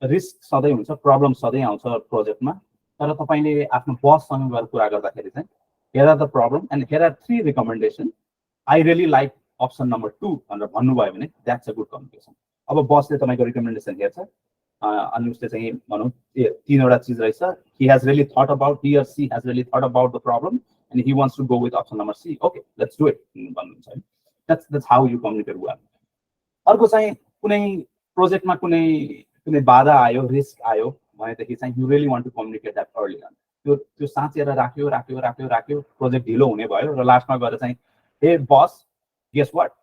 S2: Risk सधैँ हुन्छ, प्रब्लम सधैँ आउँछ प्रोजेक्टमा, तर तपाईले आफ्नो बससँग गएर कुरा गर्दाखेरि चाहिँ here are the problem and here are 3 recommendation, I really like option number 2 भनेर भन्नुभयो भने that's a good communication. अब बसले तपाईको रिकमेन्डेसन हेर्छ अनि उसले चाहिँ भनौं 3 वटा चीज रहेछ, he has really thought about, he or she has really thought about the problem and he wants to go with option number C. Okay, let's do it भन्नुहुन्छ है। That's how you communicate well. अर्को चाहिँ कुनै प्रोजेक्टमा कुनै बाधा आयो, रिस्क आयो भनेदेखि चाहिँ you really want to communicate that early on. त्यो साँचेर राख्यो प्रोजेक्ट ढिलो हुने भयो र लास्टमा गएर चाहिँ hey boss, guess what,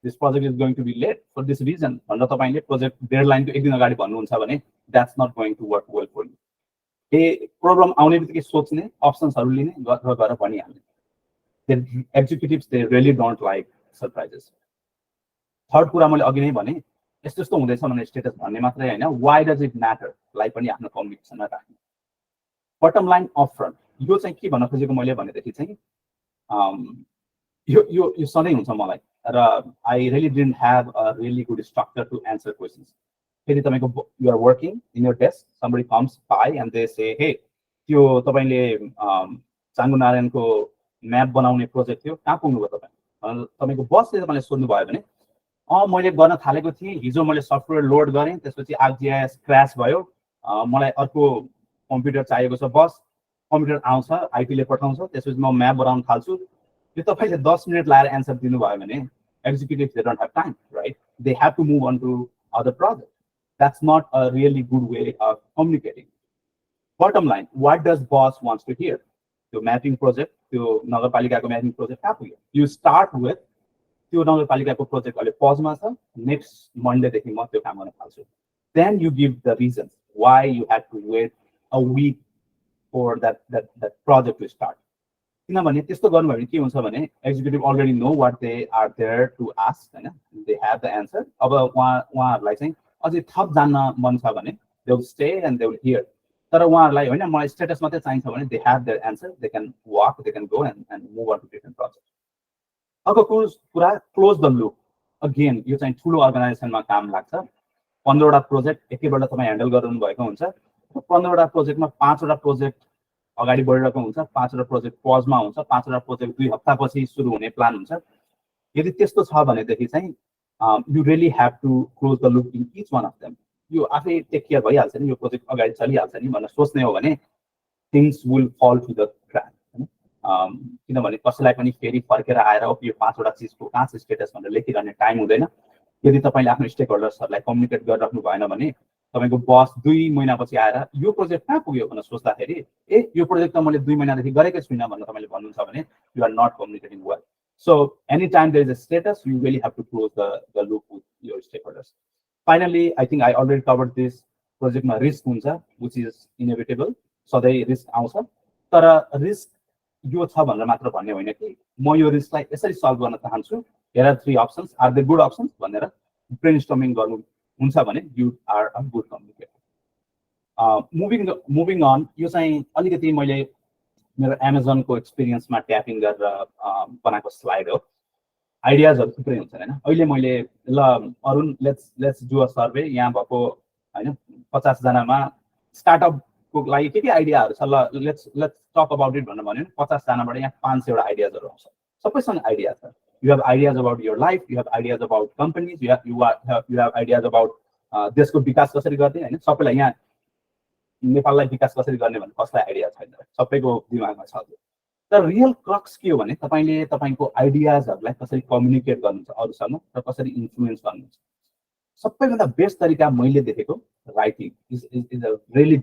S2: this project is going to be late for this reason भनेर तपाईले प्रोजेक्ट डेडलाइन को एक दिन अगाडि भन्नुहुन्छ भने that's not going to work well for you. Problem आउने बित्तिकै सोच्ने, अप्सन्सहरु लिने गरेर भनिहाल्ने। The executives, they really don't like surprises. Third कुरा मैले अघि नै भने, यस्तो यस्तो हुँदैछ भने स्टेटस भन्ने मात्रै हैन, why does it matter लाई पनि आफ्नो कम्युनिकेसनमा राख्ने। बटम लाइन अफ फ्रन्ट, यो चाहिँ के भन्न खोजेको मैले भनेदेखि चाहिँ यो सधैँ हुन्छ मलाई, र I really didn't have a really good structure to answer questions. फेरि तपाईको you are working in your desk, somebody comes by and they say, hey, त्यो तपाईले चाङ्गु नारायणको म्याप बनाउने प्रोजेक्ट थियो, कहाँ पुग्नु भयो तपाई, तपाईको बसले तपाईलाई सोध्नु भयो भने मैले गर्न थालेको थिएँ, हिजो मैले सफ्टवेयर लोड गरेँ, त्यसपछि ArcGIS क्र्याश भयो, मलाई अर्को कम्प्युटर चाहिएको छ, बस कम्प्युटर आउँछ, आइटीले पठाउँछ, त्यसपछि म म्याप बनाउन थाल्छु। यो तपाईले 10 मिनेट लाएर एन्सर दिनु भयो भने executives, they don't have time, right? They have to move on to other projects. That's not a really good way of communicating. Bottom line, what does boss wants to hear? The mapping project, the नगरपालिकाको mapping project कहाँ पुग्यो? You start with त्यो नगरपालिकाको प्रोजेक्ट अहिले पजमा छ, नेक्स्ट मन्डे देखि म त्यो काम गर्न थाल्छु। Then you give the reasons why you had to wait a week for that project to start. किनभने त्यस्तो गर्नुभयो भने के हुन्छ भने executive already know what they are there to ask हैन, दे हेभ द एन्सर। अब उहाँहरूलाई चाहिँ अझै थप जान्न मन छ भने they will stay and they will hear. तर उहाँहरूलाई होइन मलाई स्टेटस मात्रै चाहिन्छ भने they have their answer, they can walk, they can go and move on to different project. अर्को कुरा क्लोज द लुप। अगेन यो चाहिँ ठुलो अर्गनाइजेसनमा काम लाग्छ। 15वटा प्रोजेक्ट एकैपल्ट तपाईँ ह्यान्डल गर्नु भएको हुन्छ। 15वटा प्रोजेक्टमा 5वटा प्रोजेक्ट अगाडि बढिरहेको हुन्छ, 5वटा प्रोजेक्ट पजमा हुन्छ, 5वटा प्रोजेक्ट 2 हप्तापछि सुरु हुने प्लान हुन्छ। यदि त्यस्तो छ भनेदेखि चाहिँ you really have to close the loop in each one of them. यो आफै टेक केयर भइहाल्छ नि, यो प्रोजेक्ट अगाडि चलिहाल्छ नि भनेर सोच्ने हो भने थिङ्स विल फल टु द ग्राउन्ड। किनभने कसैलाई पनि फेरि फर्केर आएर यो 5वटा चिजको कहाँ छ स्टेटस भनेर लेखिरहने टाइम हुँदैन। यदि तपाईँले आफ्नो स्टेक होल्डर्सहरूलाई कम्युनिकेट गरिराख्नु भएन भने तपाईँको बस 2 महिनापछि आएर यो प्रोजेक्ट कहाँ पुग्यो भनेर सोच्दाखेरि यो प्रोजेक्ट त मैले 2 महिनादेखि गरेकै छुइनँ भनेर तपाईँले भन्नुहुन्छ भने you are not communicating well. So any time there is a status you really have to close the loop with your stakeholders. Finally I think I already covered this. प्रोजेक्टमा रिस्क हुन्छ विच इज इनेभिटेबल, सधैँ रिस्क आउँछ। तर रिस्क यो छ भनेर मात्र भन्ने होइन कि म यो रिस्कलाई यसरी सल्भ गर्न चाहन्छु, here are 3 options, are they good options भनेर ब्रेनस्टर्मिङ गर्नु हुन्छ भने you are a good communicator. Moving on, यो चाहिँ अलिकति मैले मेरो एमाजोनको एक्सपिरियन्समा ट्यापिङ गरेर बनाएको स्लाइड हो। आइडियाजहरू थुप्रै हुन्छ होइन। अहिले मैले ल Arun let's do a survey, यहाँ भएको होइन 50 जनामा स्टार्टअपको लागि के आइडियाहरू छ, ल लेट्स टक अबाउट इट भनेर भन्यो भने 50 जनाबाट यहाँ 500वटा आइडियाजहरू आउँछ। सबैसँग आइडिया छ। You have ideas about your life, you have ideas about companies, you have ideas about देशको विकास कसरी गर्ने हैन। सबैलाई यहाँ नेपाललाई विकास कसरी गर्ने भन्ने कसलाई आइडिया छैन, सबैको दिमागमा छ। तर रियल क्रक्स के हो भने तपाईले तपाईको आइडियाजहरुलाई कसरी कम्युनिकेट गर्नुहुन्छ अरूसँग र कसरी इन्फ्लुएन्स गर्नुहुन्छ। सबैभन्दा बेस्ट तरिका मैले देखेको writing is a really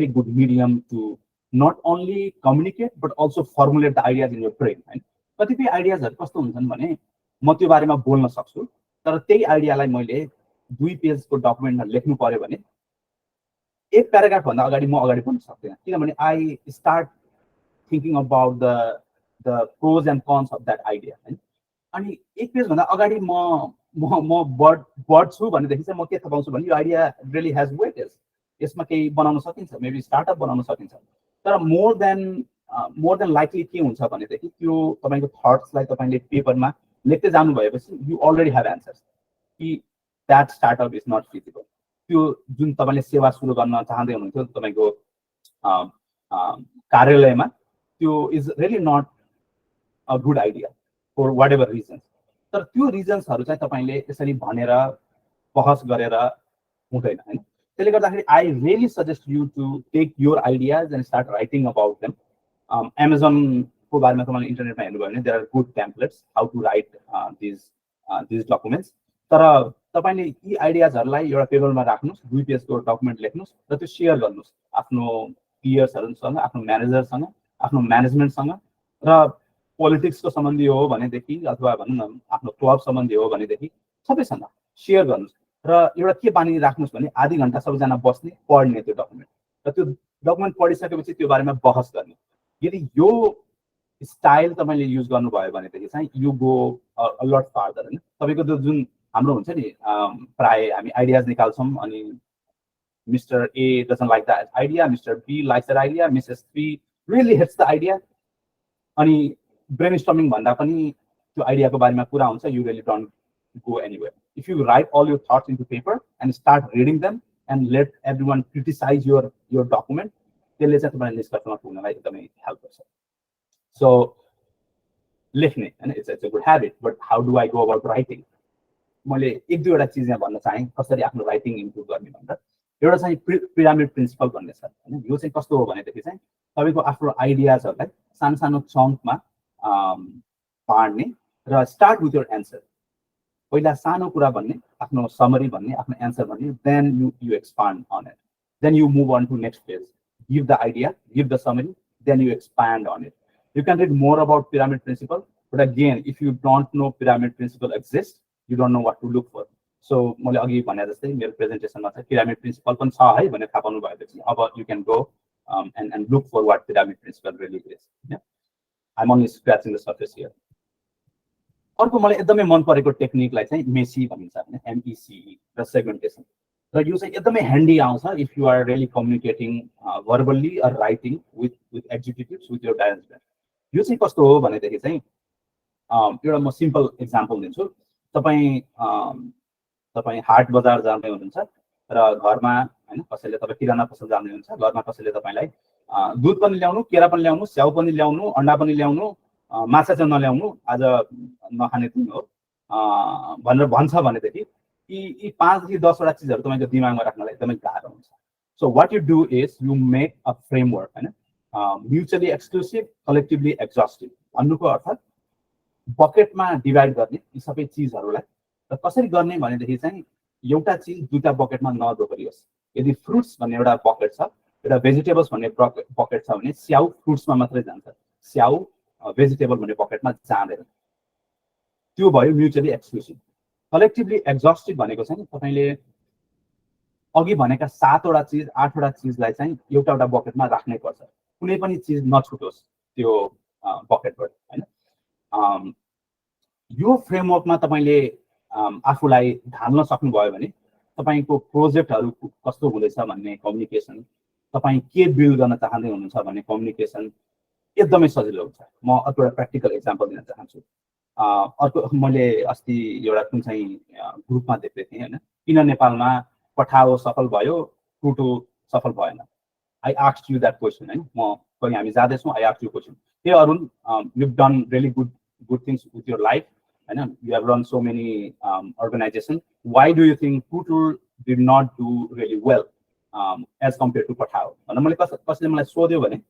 S2: good medium to not only communicate but also formulate the ideas in your brain हैन। कतिपय आइडियाजहरु कस्तो हुन्छन् भने म त्यो बारेमा बोल्न सक्छु, तर त्यही आइडियालाई मैले 2 पेजको डकुमेन्टमा लेख्नु पर्यो भने 1 प्याराग्राफ भन्दा अगाडि म अगाडि बढ्न सक्दिनँ, किनभने I start thinking about the pros and cons of that idea हैन। अनि 1 पेज भन्दा अगाडि म बढ्छु भनेदेखि चाहिँ म के थाहा पाउँछु भने यो आइडिया रियली हैज वेटेज, यसमा केही बनाउन सकिन्छ, मेबी स्टार्टअप बनाउन सकिन्छ। तर मोर देन लाइकली के हुन्छ भनेदेखि त्यो तपाईको थट्सलाई तपाईले पेपरमा लेख्दै जानु भएपछि यु अलरेडी हेभ एन्सर्स कि that startup is not feasible. त्यो जुन तपाईले सेवा सुरु गर्न चाहँदै हुनुहुन्थ्यो तपाईको कार्यालयमा, त्यो is really not a good idea for whatever reasons. तर त्यो रिजन्सहरु चाहिँ तपाईले यसरी भनेर बहस गरेर हुँदैन हैन। त्यसले गर्दाखेरि I really suggest you to take your ideas and start writing about them. एमाजोनको बारेमा तपाईले इन्टरनेटमा हेर्नुभयो भने there are good templates how to write this documents. तर तपाईले यी आइडियाजहरुलाई एउटा पेपरमा राख्नुस्, 2 पेजको डकुमेन्ट लेख्नुस् र त्यो शेयर गर्नुस् आफ्नो पियर्सहरुसँग, आफ्नो म्यानेजरसँग, आफ्नो म्यानेजमेन्टसँग। र पोलिटिक्सको सम्बन्धी हो भनेदेखि अथवा भनौँ न आफ्नो क्लब सम्बन्धी हो भनेदेखि सबैसँग शेयर गर्नुस्। र एउटा के बानी राख्नुस् भने आधी घण्टा सबैजना बस्ने पढ्ने त्यो डकुमेन्ट, र त्यो डकुमेन्ट पढिसकेपछि त्यो बारेमा बहस गर्ने। यदि यो स्टाइल तपाईले युज गर्नुभयो भनेदेखि चाहिँ you go a lot farther हैन। तपाईको त्यो जुन हाम्रो हुन्छ नि प्राय हामी आइडियाज निकाल्छौं अनि Mr A doesn't like that idea, Mr B likes that idea, Mrs B really hates the idea. अनि ब्रेनस्टर्मिङ भन्दा पनि त्यो आइडियाको बारेमा कुरा हुन्छ, you really don't go anywhere. If you write all your thoughts into paper and start reading them and let everyone criticize your document, त्यसले चाहिँ तपाईलाई निष्कर्षमा पुग्नलाई एकदमै हेल्प गर्छ। So लेख्ने हैन, it's a good habit, but how do I go about writing. मैले 1-2 वटा चीज यहाँ भन्न चाहे कसरी आफ्नो राइटिङ इम्प्रुभ गर्ने भनेर। एउटा चाहिँ पिरामिड प्रिन्सिपल भन्ने छ हैन। यो चाहिँ कस्तो हो भनेदेखि चाहिँ तपाईको आफ्नो आइडियाजहरुलाई सानो सानो चङ्कमा बाँड्ने र स्टार्ट विथ योर एन्सर। पहिला सानो कुरा भन्ने, आफ्नो समरी भन्ने, आफ्नो एन्सर भन्ने, then you expand on it, then you move on to next page, give the idea, give the summary, then you expand on it. You can read more about pyramid principle, but again, if you don't know pyramid principle exists, you don't know what to look for. So मैले अघि भने जस्तै मेरो प्रेजेन्टेसनमा चाहिँ pyramid principle पनि छ है भनेर थाहा पाउनु भएपछि अब you can go and look for what pyramid principle really is. Yeah? I'm only scratching the surface here. अर्को मलाई एकदमै मन परेको टेक्निकलाई चाहिँ मेसी भनिन्छ हैन, MECE र सेगमेन्टेसन, र यो चाहिँ एकदमै ह्यान्डी आउँछ if you are really communicating verbally or writing with executives with your management. यो चाहिँ कस्तो हो भनेदेखि चाहिँ एउटा म सिम्पल इक्जाम्पल दिन्छु। तपाईँ हाट बजार जाँदै हुनुहुन्छ र घरमा हैन कसैले तपाईँ किराना पसल जाँदै हुनुहुन्छ, घरमा कसैले तपाईलाई दुध पनि ल्याउनु, केरा पनि ल्याउनु, स्याउ पनि ल्याउनु, अन्डा पनि ल्याउनु, माछा चाहिँ नल्याउनु, आज नखाने दिन हो भनेर भन्छ भनेदेखि यी 5 देखि 10 वटा चिजहरू तपाईको दिमागमा राख्नलाई एकदमै गाह्रो हुन्छ। So what you do is you make a framework हैन, म्युचुअली एक्सक्लुसिभ, कलेक्टिभली एक्जस्टिभ। भन्नुको अर्थ बकेटमा डिभाइड गर्ने यी सबै चिजहरूलाई, र कसरी गर्ने भनेदेखि चाहिँ एउटा चिज दुईटा बकेटमा नदोहोरियोस्। यदि फ्रुट्स भन्ने एउटा बकेट छ, एउटा भेजिटेबल्स भन्ने बकेट छ भने स्याउ फ्रुट्समा मात्रै जान्छ, स्याउ भेजिटेबल भन्ने बकेटमा जाँदैन। त्यो भयो म्युचुअली एक्सक्लुसिभ। कलेक्टिभली एक्जस्टिभ भनेको चाहिँ तपाईले अघि भनेका 7 वटा चिज 8 वटा चिजलाई चाहिँ एउटा एउटा बकेटमा राख्नै पर्छ, कुनै पनि चिज नछुटोस् त्यो बकेटबाट हैन। यो फ्रेमवर्कमा तपाईले आफूलाई ढाल्न सक्नुभयो भने तपाईको प्रोजेक्टहरु कस्तो हुँदैछ भन्ने कम्युनिकेसन, तपाई के बिल्ड गर्न चाहँदै हुनुहुन्छ भन्ने कम्युनिकेसन एकदमै सजिलो हुन्छ। म अर्को एउटा प्र्याक्टिकल एक्जाम्पल दिन चाहन्छु। अर्को मैले अस्ति एउटा कुन चाहिँ ग्रुपमा देख्दै थिएँ हैन, किन नेपालमा पठाओ सफल भयो टुटो सफल भएन। I asked you that question हैन, म कहिले हामी जाँदैछौँ, I asked you question, hey Arun you have done really good things with your life हैन, you have run so many organization, why do you think Tootle did not do really well as compare to Pathao भनेर मैले कसैले मलाई सोध्यो भने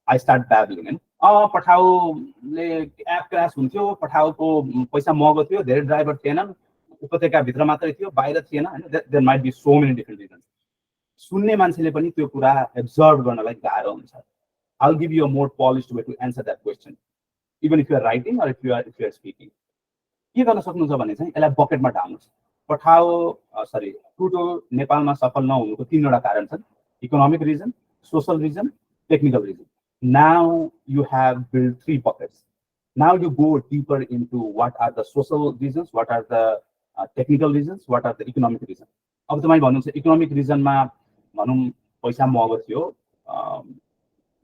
S2: आई स्टार्ट ब्याबलिङ हैन। पठाओले एप क्रास हुन्थ्यो, पठाओको पैसा महँगो थियो, धेरै ड्राइभर थिएनन्, उपत्यका भित्र मात्रै थियो, बाहिर थिएन हैन, there might be so many different reasons. सुन्ने मान्छेले पनि त्यो कुरा एब्जर्भ गर्नलाई गाह्रो हुन्छ। I will give you a more polished way to answer that question even if you are writing or if you are speaking. के गर्न सक्नुहुन्छ भने चाहिँ यसलाई बकेटमा ढाल्नुहोस्। पठाओ टुटो नेपालमा सफल नहुनुको 3 वटा कारण छन्, economic reason, social reason, technical reason. Now you have built 3 buckets. Now you go deeper into what are the social reasons, what are the technical reasons, what are the economic reasons. अब तपाईं भन्नुहुन्छ इकोनोमिक रिजनमा भनौं पैसा महँगो थियो,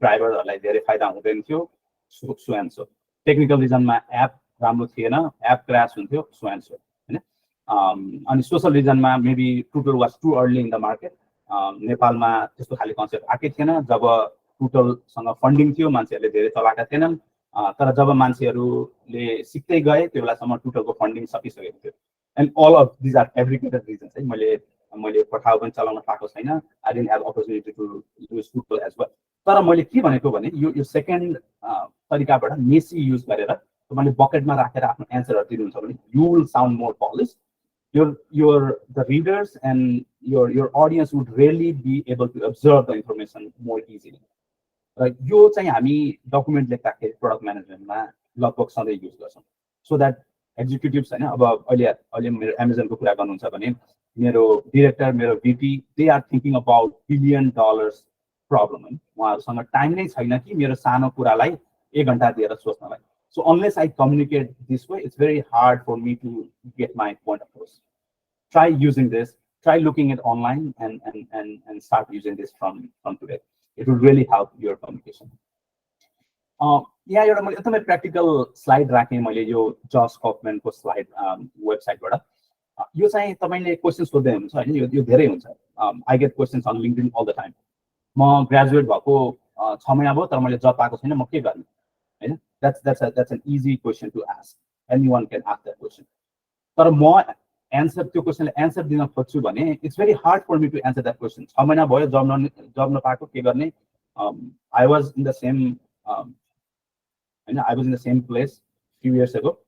S2: ड्राइभरहरुलाई धेरै फाइदा हुँदैन थियो, सो एन्ड सो। टेक्निकल रिजनमा एप राम्रो थिएन, एप क्रास हुन्थ्यो, सो एन्ड सो हैन। अनि सोशल रिजनमा maybe Tootle was too early in the market, नेपालमा त्यस्तो खाली कन्सेप्ट आकै थिएन, जब टुटलसँग फन्डिङ थियो, मान्छेहरूले धेरै चलाएका थिएनन्, तर जब मान्छेहरूले सिक्दै गए त्यो बेलासम्म टुटलको फन्डिङ सकिसकेको थियो। And all of these are fabricated reasons है। मैले पठाउ पनि चलाउन पाएको छैन, I didn't have opportunity to use Tootle as well. तर मैले के भनेको भने यो सेकेन्ड तरिकाबाट मेसी युज गरेर तपाईले बकेटमा राखेर आफ्नो एन्सरहरु दिनुहुन्छ भने you will sound more Polish. The readers and your audience would really be able to observe the information more easily. यो चाहिँ हामी डकुमेन्ट लेख्दाखेरि प्रोडक्ट म्यानेजमेन्टमा लगभग सधैँ युज गर्छौँ, सो दैट एक्जिक्युटिभ्स हैन। अब अहिले मेरो एमाजोनको कुरा गर्नुहुन्छ भने मेरो डिरेक्टर, मेरो VP, they are thinking about $billion problem हैन। उहाँहरुसँग टाइम नै छैन कि मेरो सानो कुरालाई 1 घण्टा दिएर सोच्नलाई। So unless I communicate this way, it's very hard for me to get my point across. Try using this. Try looking at online and start using this from today. It will really help your communication. यहाँ एउटा मैले एकदमै प्र्याक्टिकल स्लाइड राखेँ मैले यो जस कफम्यानको स्लाइड वेबसाइटबाट। यो चाहिँ तपाईले क्वेशन सोध्दै हुनुहुन्छ हैन, यो धेरै हुन्छ। I get questions on LinkedIn all the time. म ग्रेजुएट भएको 6 महिना भयो तर मैले जब पाएको छैन, म के गर्ने हैन। That's an easy question to ask. Anyone can ask that question. तर म एन्सर त्यो क्वेशनले एन्सर दिन खोज्छु भने it's very hard for me to answer that question. 6 महिना भयो जब नपाएको, के गर्ने। I was in the same I was in the same place few years ago.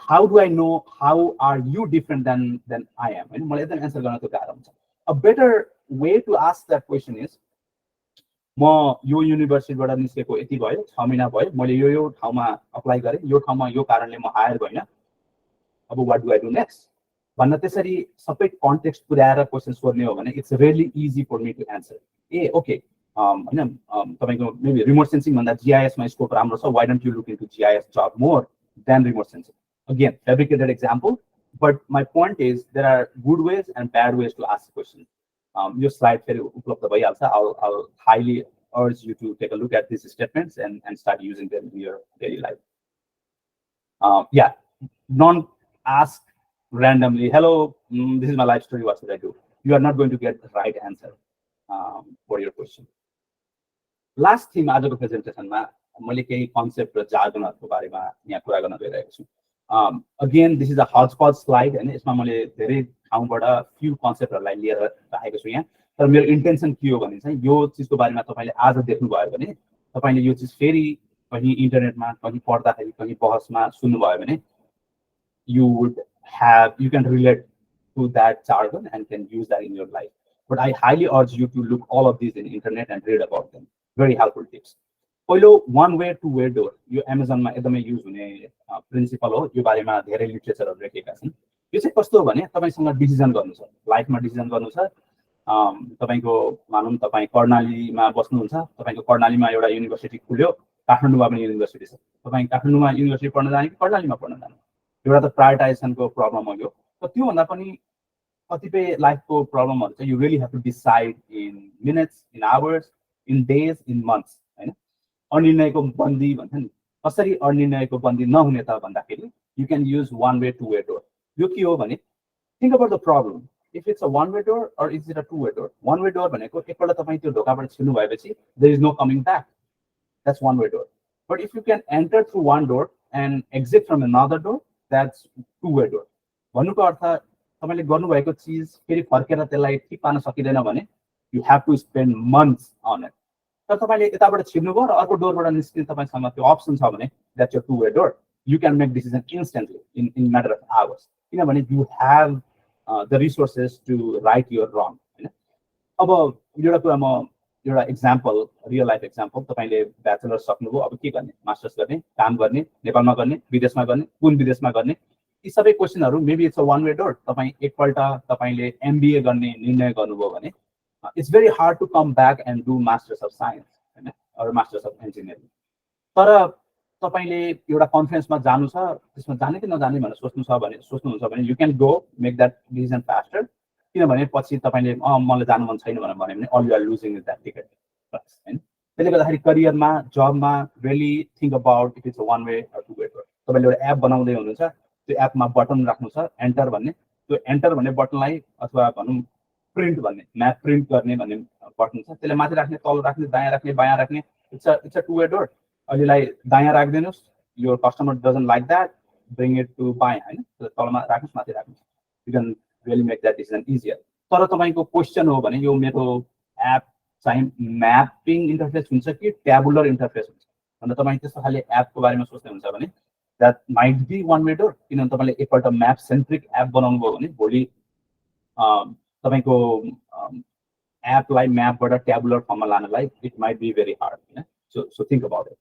S2: How do I know how are you different than I am? हैन, मलाई एकदम एन्सर गर्न त गाह्रो हुन्छ। A better way to ask that question is, म यो युनिभर्सिटीबाट निस्केको यति भयो, 6 महिना भयो, मैले यो ठाउँमा अप्लाई गरे, यो ठाउँमा यो कारणले म हायर भइन, अब what do I do next? भन्न त्यसरी सबै कन्टेक्स्ट पुर्याएर क्वेसन सोध्ने हो भने it's really easy for me to answer a okay हैन तपाईको मेबी रिमोट सेन्सिङ भन्दा GIS मा स्कोप राम्रो छ why don't you look into GIS job more than remote sensing again fabricated example but my point is there are good ways and bad ways to ask question यो स्लाइड फेरि उपलब्ध भइहाल्छ I'll highly urge you to take a look at these statements and start using them in your daily life. Yeah, don't ask randomly, hello, this is my life story, what should I do? You are not going to get the right answer for your question. Last theme आजको प्रेजेन्टेसनमा मैले केही कन्सेप्ट र जार्गनहरुको बारेमा यहाँ कुरा गर्न गइरहेको छु. Again, this is a hodgepodge slide and यसमा मैले धेरै ठाउँबाट few कन्सेप्टहरुलाई लिएर राखेको छु यहाँ. तर मेरो इन्टेन्सन के हो भने चाहिँ यो चीजको बारेमा तपाईले आज देख्नुभयो भने तपाईले यो चीज फेरि कहीं इन्टरनेटमा कहीं पढ्दाखेरि कहीं बहसमा सुन्नुभयो भने you can relate to that jargon and can use that in your life. But I highly urge you to look all of these in internet and read about them. Very helpful tips. पहिलो one way to way door यो Amazon मा एकदमै युज हुने प्रिन्सिपल हो. यो बारेमा धेरै लिटरेचरहरु लेखेका छन्. यो चाहिँ कस्तो हो भने तपाईसँग डिसिजन गर्नु छ, लाइफमा डिसिजन गर्नु छ. तपाईको मानौं तपाई कर्णालीमा बस्नुहुन्छ, तपाईको कर्णालीमा एउटा युनिभर्सिटी खुल्यो, काठमाडौँमा पनि युनिभर्सिटी छ. तपाई काठमाडौँमा युनिभर्सिटी पढ्न जाने कि कर्णालीमा पढ्न जाने? एउटा त प्रायोरिटाइजेसनको प्रब्लम हो यो. तर त्यो भन्दा पनि कतिपय लाइफको प्रब्लमहरु चाहिँ you really have to decide in minutes, in hours, in days, in months हैन. अनिर्णयको बन्दी भन्छ नि, कसरी अनिर्णयको बन्दी नहुने त भन्दाखेरि you can use one way to way door. यो के हो भने think about the problem. If it's a one way door or is it a two way door? One way door भनेको एकपल्ट तपाई त्यो ढोकाबाट छिर्नु भएपछि there is no coming back. That's one way door. But if you can enter through one door and exit from another door, that's two way door. भन्नुको अर्थ तपाईले गर्नु भएको चीज फेरि फर्केर त्यसलाई ठीक पार्न सकिदैन भने you have to spend months on it. तर तपाईले यताबाट छिर्नुभयो र अर्को डोरबाट निस्किन तपाईसँग त्यो अप्सन छ भने that's your two way door. You can make decision instantly in matter of hours. किनभने you have the resources to right your wrong. हैन. अब एउटा कुरा म एउटा एक्जाम्पल, रियल लाइफ एक्जाम्पल, तपाईले ब्याचलर सक्नुभयो, अब के गर्ने? मास्टर्स गर्ने, काम गर्ने, नेपालमा गर्ने, विदेशमा गर्ने, कुन विदेशमा गर्ने? यी सबै क्वेशनहरु maybe it's a one way door. तपाई एकपल्ट तपाईले MBA गर्ने निर्णय गर्नुभयो भने it's very hard to come back and do masters of science हैन, or masters of engineering. तर तपाईले एउटा कन्फरेन्समा जानु छ, त्यसमा जाने कि नजाने भनेर सोच्नुहुन्छ भने you can go make that decision faster. किनभने पछि तपाईले मलाई जानु मन छैन भनेर भन्यो भने all you are losing is that ticket price हैन. त्यसले गर्दाखेरि करियरमा, जबमा really think about if it's a one way or two way door. तपाईले एउटा एप बनाउँदै हुनुहुन्छ, त्यो एपमा बटन राख्नु छ एन्टर भन्ने, त्यो एन्टर भन्ने बटनलाई अथवा भनौं प्रिन्ट भन्ने, म्याप प्रिन्ट गर्ने भन्ने बटन छ, त्यसले माथि राख्ने, तल राख्ने, दायाँ राख्ने, बायाँ राख्ने. It's a two way door. अलिलाई दायाँ राख्दिनुस्, your customer doesn't like that, bring it to बायाँ हैन, तलमा राख्नुस्, माथि राख्नुस्. You can really make that decision easier. तर तपाईको क्वेशन हो भने यो मेरो एप चाहिँ म्यापिङ इन्टरफेस हुन्छ कि ट्याबुलर इन्टरफेस हुन्छ भन्दा तपाई त्यस्तो खाली एपको बारेमा सोच्दै हुन्छ भने that might be one way door. किनभने तपाईले एकपल्ट म्याप सेन्ट्रिक एप बनाउनु भयो भने भोलि तपाईको एपलाई म्यापबाट ट्याबुलर फर्ममा लानलाई it might be very hard हैन. So think about it.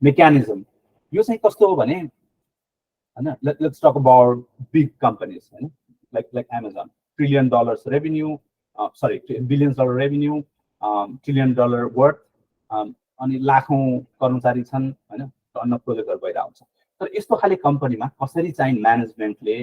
S2: Mechanism. यो चाहिँ कस्तो हो भने हैन, let's talk about big companies हैन, like Amazon, $1 trillion revenue, billions dollar revenue, $1 trillion worth, अनि लाखौं कर्मचारी छन् हैन, अन्य प्रोजेक्टहरु भइरा हुन्छ. तर यस्तो खाली कम्पनीमा कसरी चाहिँ म्यानेजमेन्टले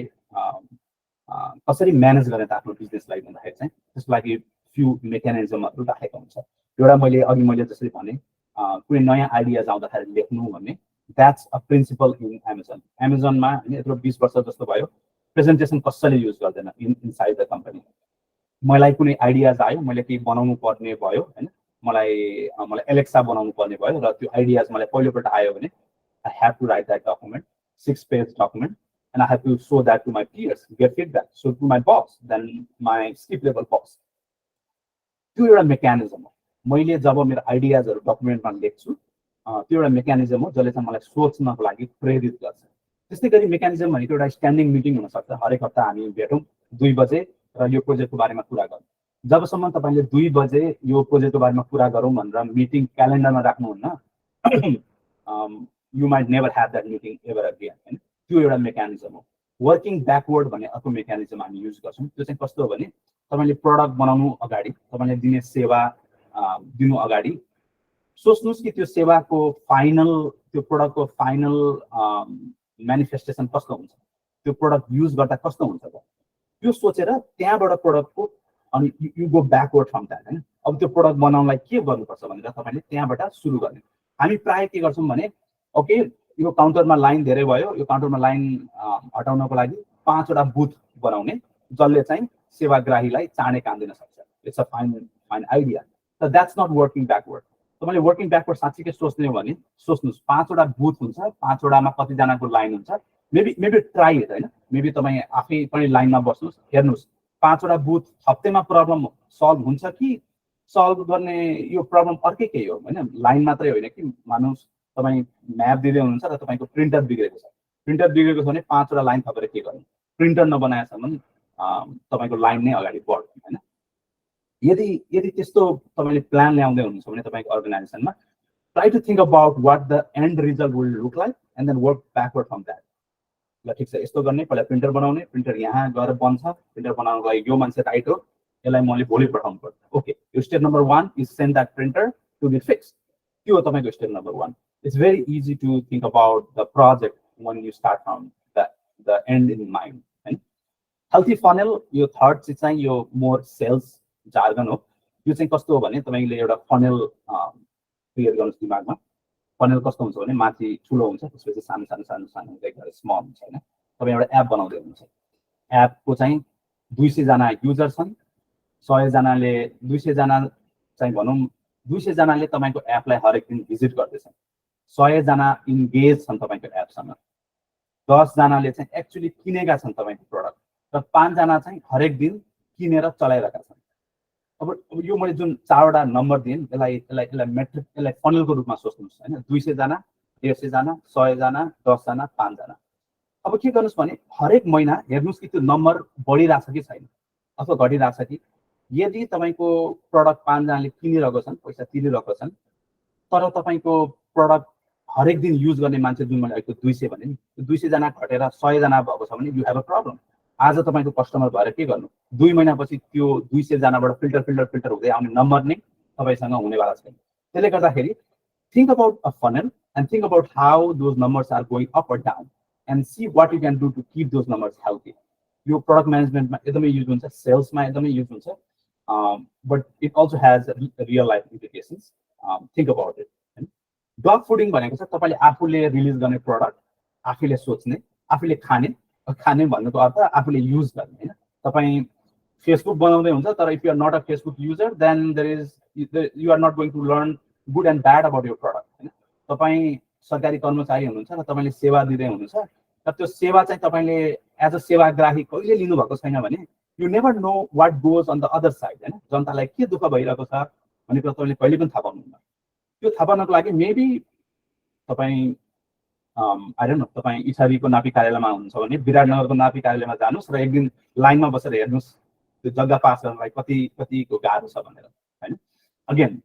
S2: कसरी म्यानेज गर्ने त आफ्नो बिजनेसलाई भन्दाखेरि चाहिँ त्यसको लागि फ्यु मेकानिजमहरु राखेको हुन्छ. एउटा मैले जसरी भने कुनै नयाँ आइडिया आउँदाखेरि लेख्नु भन्ने, that's a principle in Amazon. Amazon मा हैन यत्रो 20 वर्ष जस्तो भयो प्रेजेन्टेसन कसैले युज गर्दैन इनसाइड द कम्पनी. मलाई कुनै आइडियाज आयो, मैले केही बनाउनु पर्ने भयो हैन, मलाई एलेक्सा बनाउनु पर्ने भयो र त्यो आइडियाज मलाई पहिलोपल्ट आयो भने I have to write that document, 6-page document, and I have to show that to my peers, get feedback, so to my boss, then my skip level boss. त्यो एउटा मेकानिजम हो. मैले जब मेरो आइडियाजहरु डकुमेन्टमा लेख्छु त्यो एउटा मेकानिजम हो जसले चाहिँ मलाई सोच्नको लागि प्रेरित गर्छ. त्यस्तै गरी मेकानिजम भनेको एउटा स्ट्यान्डिङ मिटिङ हुन सक्छ. हरेक हप्ता हामी भेटौं 2 बजे र यो प्रोजेक्टको बारेमा कुरा गरौँ. जबसम्म तपाईले 2 बजे यो प्रोजेक्टको बारेमा कुरा गरौँ भनेर meeting क्यालेन्डरमा राख्नुहुन्न, you might never have that meeting ever again. And त्यो एउटा मेकानिजम हो. वर्किङ ब्याकवर्ड भन्ने अर्को मेकानिजम हामी युज गर्छौँ। त्यो चाहिँ कस्तो हो भने तपाईँले प्रडक्ट बनाउनु अगाडि, तपाईँले दिने सेवा दिनु अगाडि सोच्नुहोस् कि त्यो सेवाको फाइनल, त्यो प्रडक्टको फाइनल म्यानिफेस्टेसन कस्तो हुन्छ, त्यो प्रडक्ट युज गर्दा कस्तो हुन्छ त, त्यो सोचेर त्यहाँबाट प्रडक्टको अनि you go backward from that हैन। अब त्यो प्रडक्ट बनाउनलाई के गर्नुपर्छ भनेर तपाईँले त्यहाँबाट सुरु गर्ने। हामी प्राय के गर्छौँ भने ओके यो काउन्टरमा लाइन धेरै भयो, यो काउन्टरमा लाइन हटाउनको लागि 5 वटा बुथ बनाउने जसले चाहिँ सेवाग्राहीलाई चाँडै काम दिन सक्छ। इट्स अ फाइन आइडिया, तर द्याट्स नट वर्किङ ब्याकवर्ड। तपाईँले वर्किङ ब्याकवर्ड साँच्चीकै सोच्ने हो भने सोच्नुहोस् 5 वटा बुथ हुन्छ, 5 वटामा कतिजनाको लाइन हुन्छ, मेबी ट्राई इट हैन। मेबी तपाईँ आफै पनि लाइनमा बस्नुहोस्, हेर्नुहोस् 5 वटा बुथ हप्तामा प्रब्लम सल्भ हुन्छ कि सल्भ गर्ने यो प्रब्लम अर्कै केही हो हैन। लाइन मात्रै होइन कि मानुस तपाईँ म्याप दिँदै हुनुहुन्छ र तपाईँको प्रिन्टर बिग्रेको छ, प्रिन्टर बिग्रेको छ भने 5 वटा लाइन थपेर के गर्नु, प्रिन्टर नबनाएसम्म तपाईँको लाइन नै अगाडि बढ्दैन हैन। यदि त्यस्तो तपाईँले प्लान ल्याउँदै हुनुहुन्छ भने तपाईँको अर्गनाइजेसनमा try to think about what the end result will look like and then work backward from that. ल ठिक छ, यस्तो गर्ने, पहिला प्रिन्टर बनाउने, प्रिन्टर यहाँ गएर बन्छ, प्रिन्टर बनाउनको लागि यो मान्छे राइट हो, यसलाई मैले भोलि पठाउनु पर्छ। ओके, यो step number 1 is send that printer to be fixed. त्यो हो तपाईँको step number 1। It's very easy to think about the project when you start from the end in mind हैन। हेल्थी फनेल यो थर्ड चिज चाहिँ यो मोर सेल्स जार्गन हो। यो चाहिँ कस्तो हो भने तपाईँले एउटा फनेल क्रिएट गर्नुहोस् दिमागमा। फनेल कस्तो हुन्छ भने माथि ठुलो हुन्छ, त्यसपछि सानो सानो सानो सानो हुँदै गएर स्मल हुन्छ हैन। तपाईँ एउटा एप बनाउँदै हुनुहुन्छ, एपको चाहिँ 200 जना युजर छन्, 100 जनाले 200 जना चाहिँ भनौँ 200 जनाले तपाईँको एपलाई हरेक दिन भिजिट गर्दैछन्, 100 जना इन्गेज छन् तपाईँको एपसँग, 10 जनाले चाहिँ एक्चुअली किनेका छन् तपाईँको प्रडक्ट र 5 जना चाहिँ हरेक दिन किनेर चलाइरहेका छन्। अब यो मैले जुन 4 वटा नम्बर दिएँ यसलाई मेट्रिक, यसलाई फनलको रूपमा सोच्नुहोस् हैन। 200 जना, 150 जना, 100 जना, 10 जना, 5 जना। अब के गर्नुहोस् भने हरेक महिना हेर्नुहोस् कि त्यो नम्बर बढिरहेछ कि छैन अथवा घटिरहेछ कि। यदि तपाईँको प्रडक्ट 5 जनाले किनिरहेको छन्, पैसा तिरिरहेको छन्, तर तपाईँको प्रडक्ट हरेक दिन युज गर्ने मान्छे जुन मैले अहिले 200 भने नि, 200 जना घटेर 100 जना भएको छ भने यु हेभ अ प्रब्लम। आज तपाईँको कस्टमर भएर के गर्नु, 2 महिनापछि त्यो 200 जनाबाट फिल्टर हुँदै आउने नम्बर नै तपाईँसँग हुनेवाला छैन। त्यसले गर्दाखेरि think about a funnel and think about how those numbers are going up or down and see what you can do to keep those numbers healthy. Your product management एकदमै युज हुन्छ, सेल्समा एकदमै युज हुन्छ, but it also has real life implications. Think about it. Dog fooding भनेको छ तपाईँले आफूले रिलिज गर्ने प्रडक्ट आफूले सोच्ने, आफूले खाने भन्नुको अर्थ आफूले युज गर्ने हैन। तपाईँ फेसबुक बनाउँदै हुन्छ तर if you are not a Facebook user then you are not going to learn good and bad about your product हैन। तपाईँ सरकारी कर्मचारी हुनुहुन्छ र तपाईँले सेवा दिँदै हुनुहुन्छ तर त्यो सेवा चाहिँ तपाईँले एज अ सेवाग्राही कहिले लिनुभएको छैन भने you never know what goes on the other side हैन। जनतालाई के दुःख भइरहेको छ भन्ने कुरा तपाईँले कहिले पनि थाहा पाउनुहुन्न। त्यो थाहा पाउनको लागि मेबी तपाईँ आई डोन्ट नो, तपाईँ इछारीको नापी कार्यालयमा हुनुहुन्छ भने विराटनगरको नापी कार्यालयमा जानुहोस् र एक दिन लाइनमा बसेर हेर्नुहोस् त्यो जग्गा पास गर्नलाई कतिको गाह्रो छ भनेर हैन। अगेन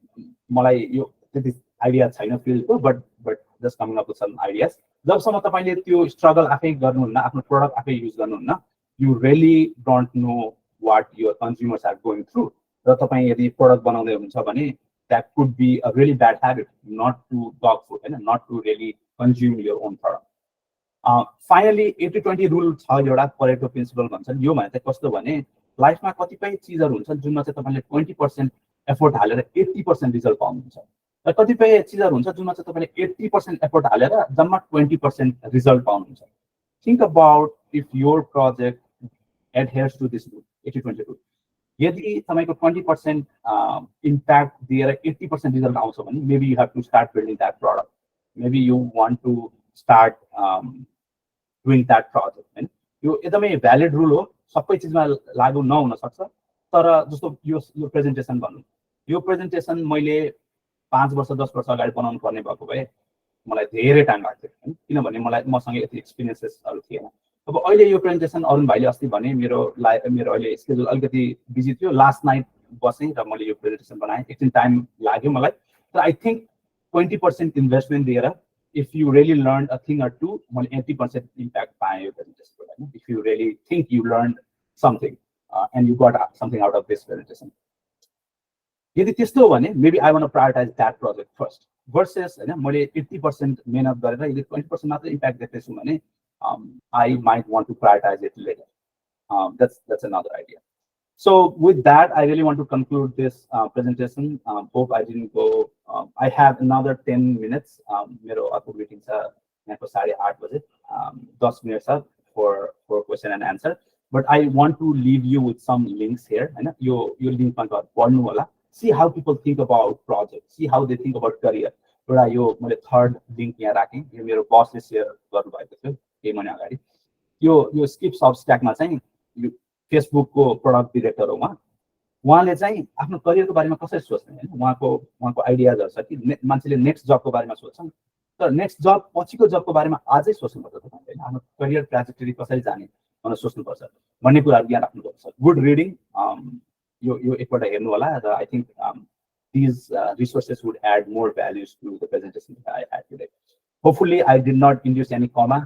S2: मलाई यो त्यति आइडिया छैन फिल्डको, but just coming up with some ideas. जबसम्म तपाईँले त्यो स्ट्रगल आफै गर्नुहुन्न, आफ्नो प्रडक्ट आफै युज गर्नुहुन्न, you really don't know what your consumers are going through. र तपाईँ यदि प्रडक्ट बनाउँदै हुनुहुन्छ भने that could be a really bad habit not to dog food and not to really consume your own product. Finally 80-20 rule छ एउटा परेटो प्रिन्सिपल भन्छन्। यो भने चाहिँ कस्तो भने लाइफमा कतिपय चिजहरू हुन्छन् जुनमा चाहिँ तपाईँले 20% एफोर्ट हालेर 80% रिजल्ट पाउनुहुन्छ र कतिपय चिजहरू हुन्छ जुनमा चाहिँ तपाईँले 80% एफोर्ट हालेर जम्मा 20% रिजल्ट पाउनुहुन्छ। Think about if your project adheres to this rule 80-20 rule। यदि तपाईँको 20% इम्प्याक्ट दिएर 80% रिजल्ट आउँछ भने maybe you have to start building that product, maybe you want to start doing that project हैन। यो एकदमै भ्यालिड रुल हो, सबै चिजमा लागु नहुन सक्छ। तर जस्तो यो प्रेजेन्टेसन भनौँ, यो प्रेजेन्टेसन मैले 5 वर्ष 10 वर्ष अगाडि बनाउनु पर्ने भएको भए मलाई धेरै टाइम लाग्थ्यो हैन, किनभने मसँग यति एक्सपिरियन्सेसहरू थिएन। अब अहिले यो प्रेजेन्टेसन अरुण भाइले अस्ति भने मेरो अहिले स्केड्युल अलिकति बिजी थियो, लास्ट नाइट बसेँ र मैले यो प्रेजेन्टेसन बनाएँ। एकछिन टाइम लाग्यो मलाई, तर आई थिङ्क 20% इन्भेस्टमेन्ट दिएर if you really learned a thing or two, 80% impact by your presentation. If you really think you learned something and you got something out of this presentation. यदि त्यस्तो हो भने maybe I want to prioritize that project first versus हैन मैले 80% मेहनत गरेर यदि 20% मात्र impact देख्दैछु भने I might want to prioritize it later. That's another idea. So with that, I really want to conclude this presentation. Hope I didn't go. I have another 10 minutes. मेरो अर्को meeting छ यहाँको 8:30 बजे 10 minutes for question and answer. But I want to leave you with some links here. हैन यो link मा गएर पढ्नु होला. See how people think about projects. See how they think about career. एउटा यो मैले third link यहाँ राखेँ. यो मेरो bossले share गर्नुभएको थियो केही महिना अगाडि. यो skip substack मा चाहिँ यो फेसबुक को प्रोडक्ट डिरेक्टर हो उहाँले चाहिँ आफ्नो करियरको बारेमा कसरी सोच्ने हैन उहाँको आइडियाजहरु छ कि मान्छेले नेक्स्ट जबको बारेमा सोच्छन् तर नेक्स्ट जब पछिको जबको बारेमा आजै सोच्नुपर्छ हैन आफ्नो करियर ट्र्याजेक्टरी कसरी जाने भनेर सोच्नुपर्छ भन्ने कुराहरु यहाँ राख्नुपर्छ गुड रिडिङ यो एकपल्ट हेर्नु होला I think these resources would add more values to the presentation that I had today. Hopefully, I did not induce any comma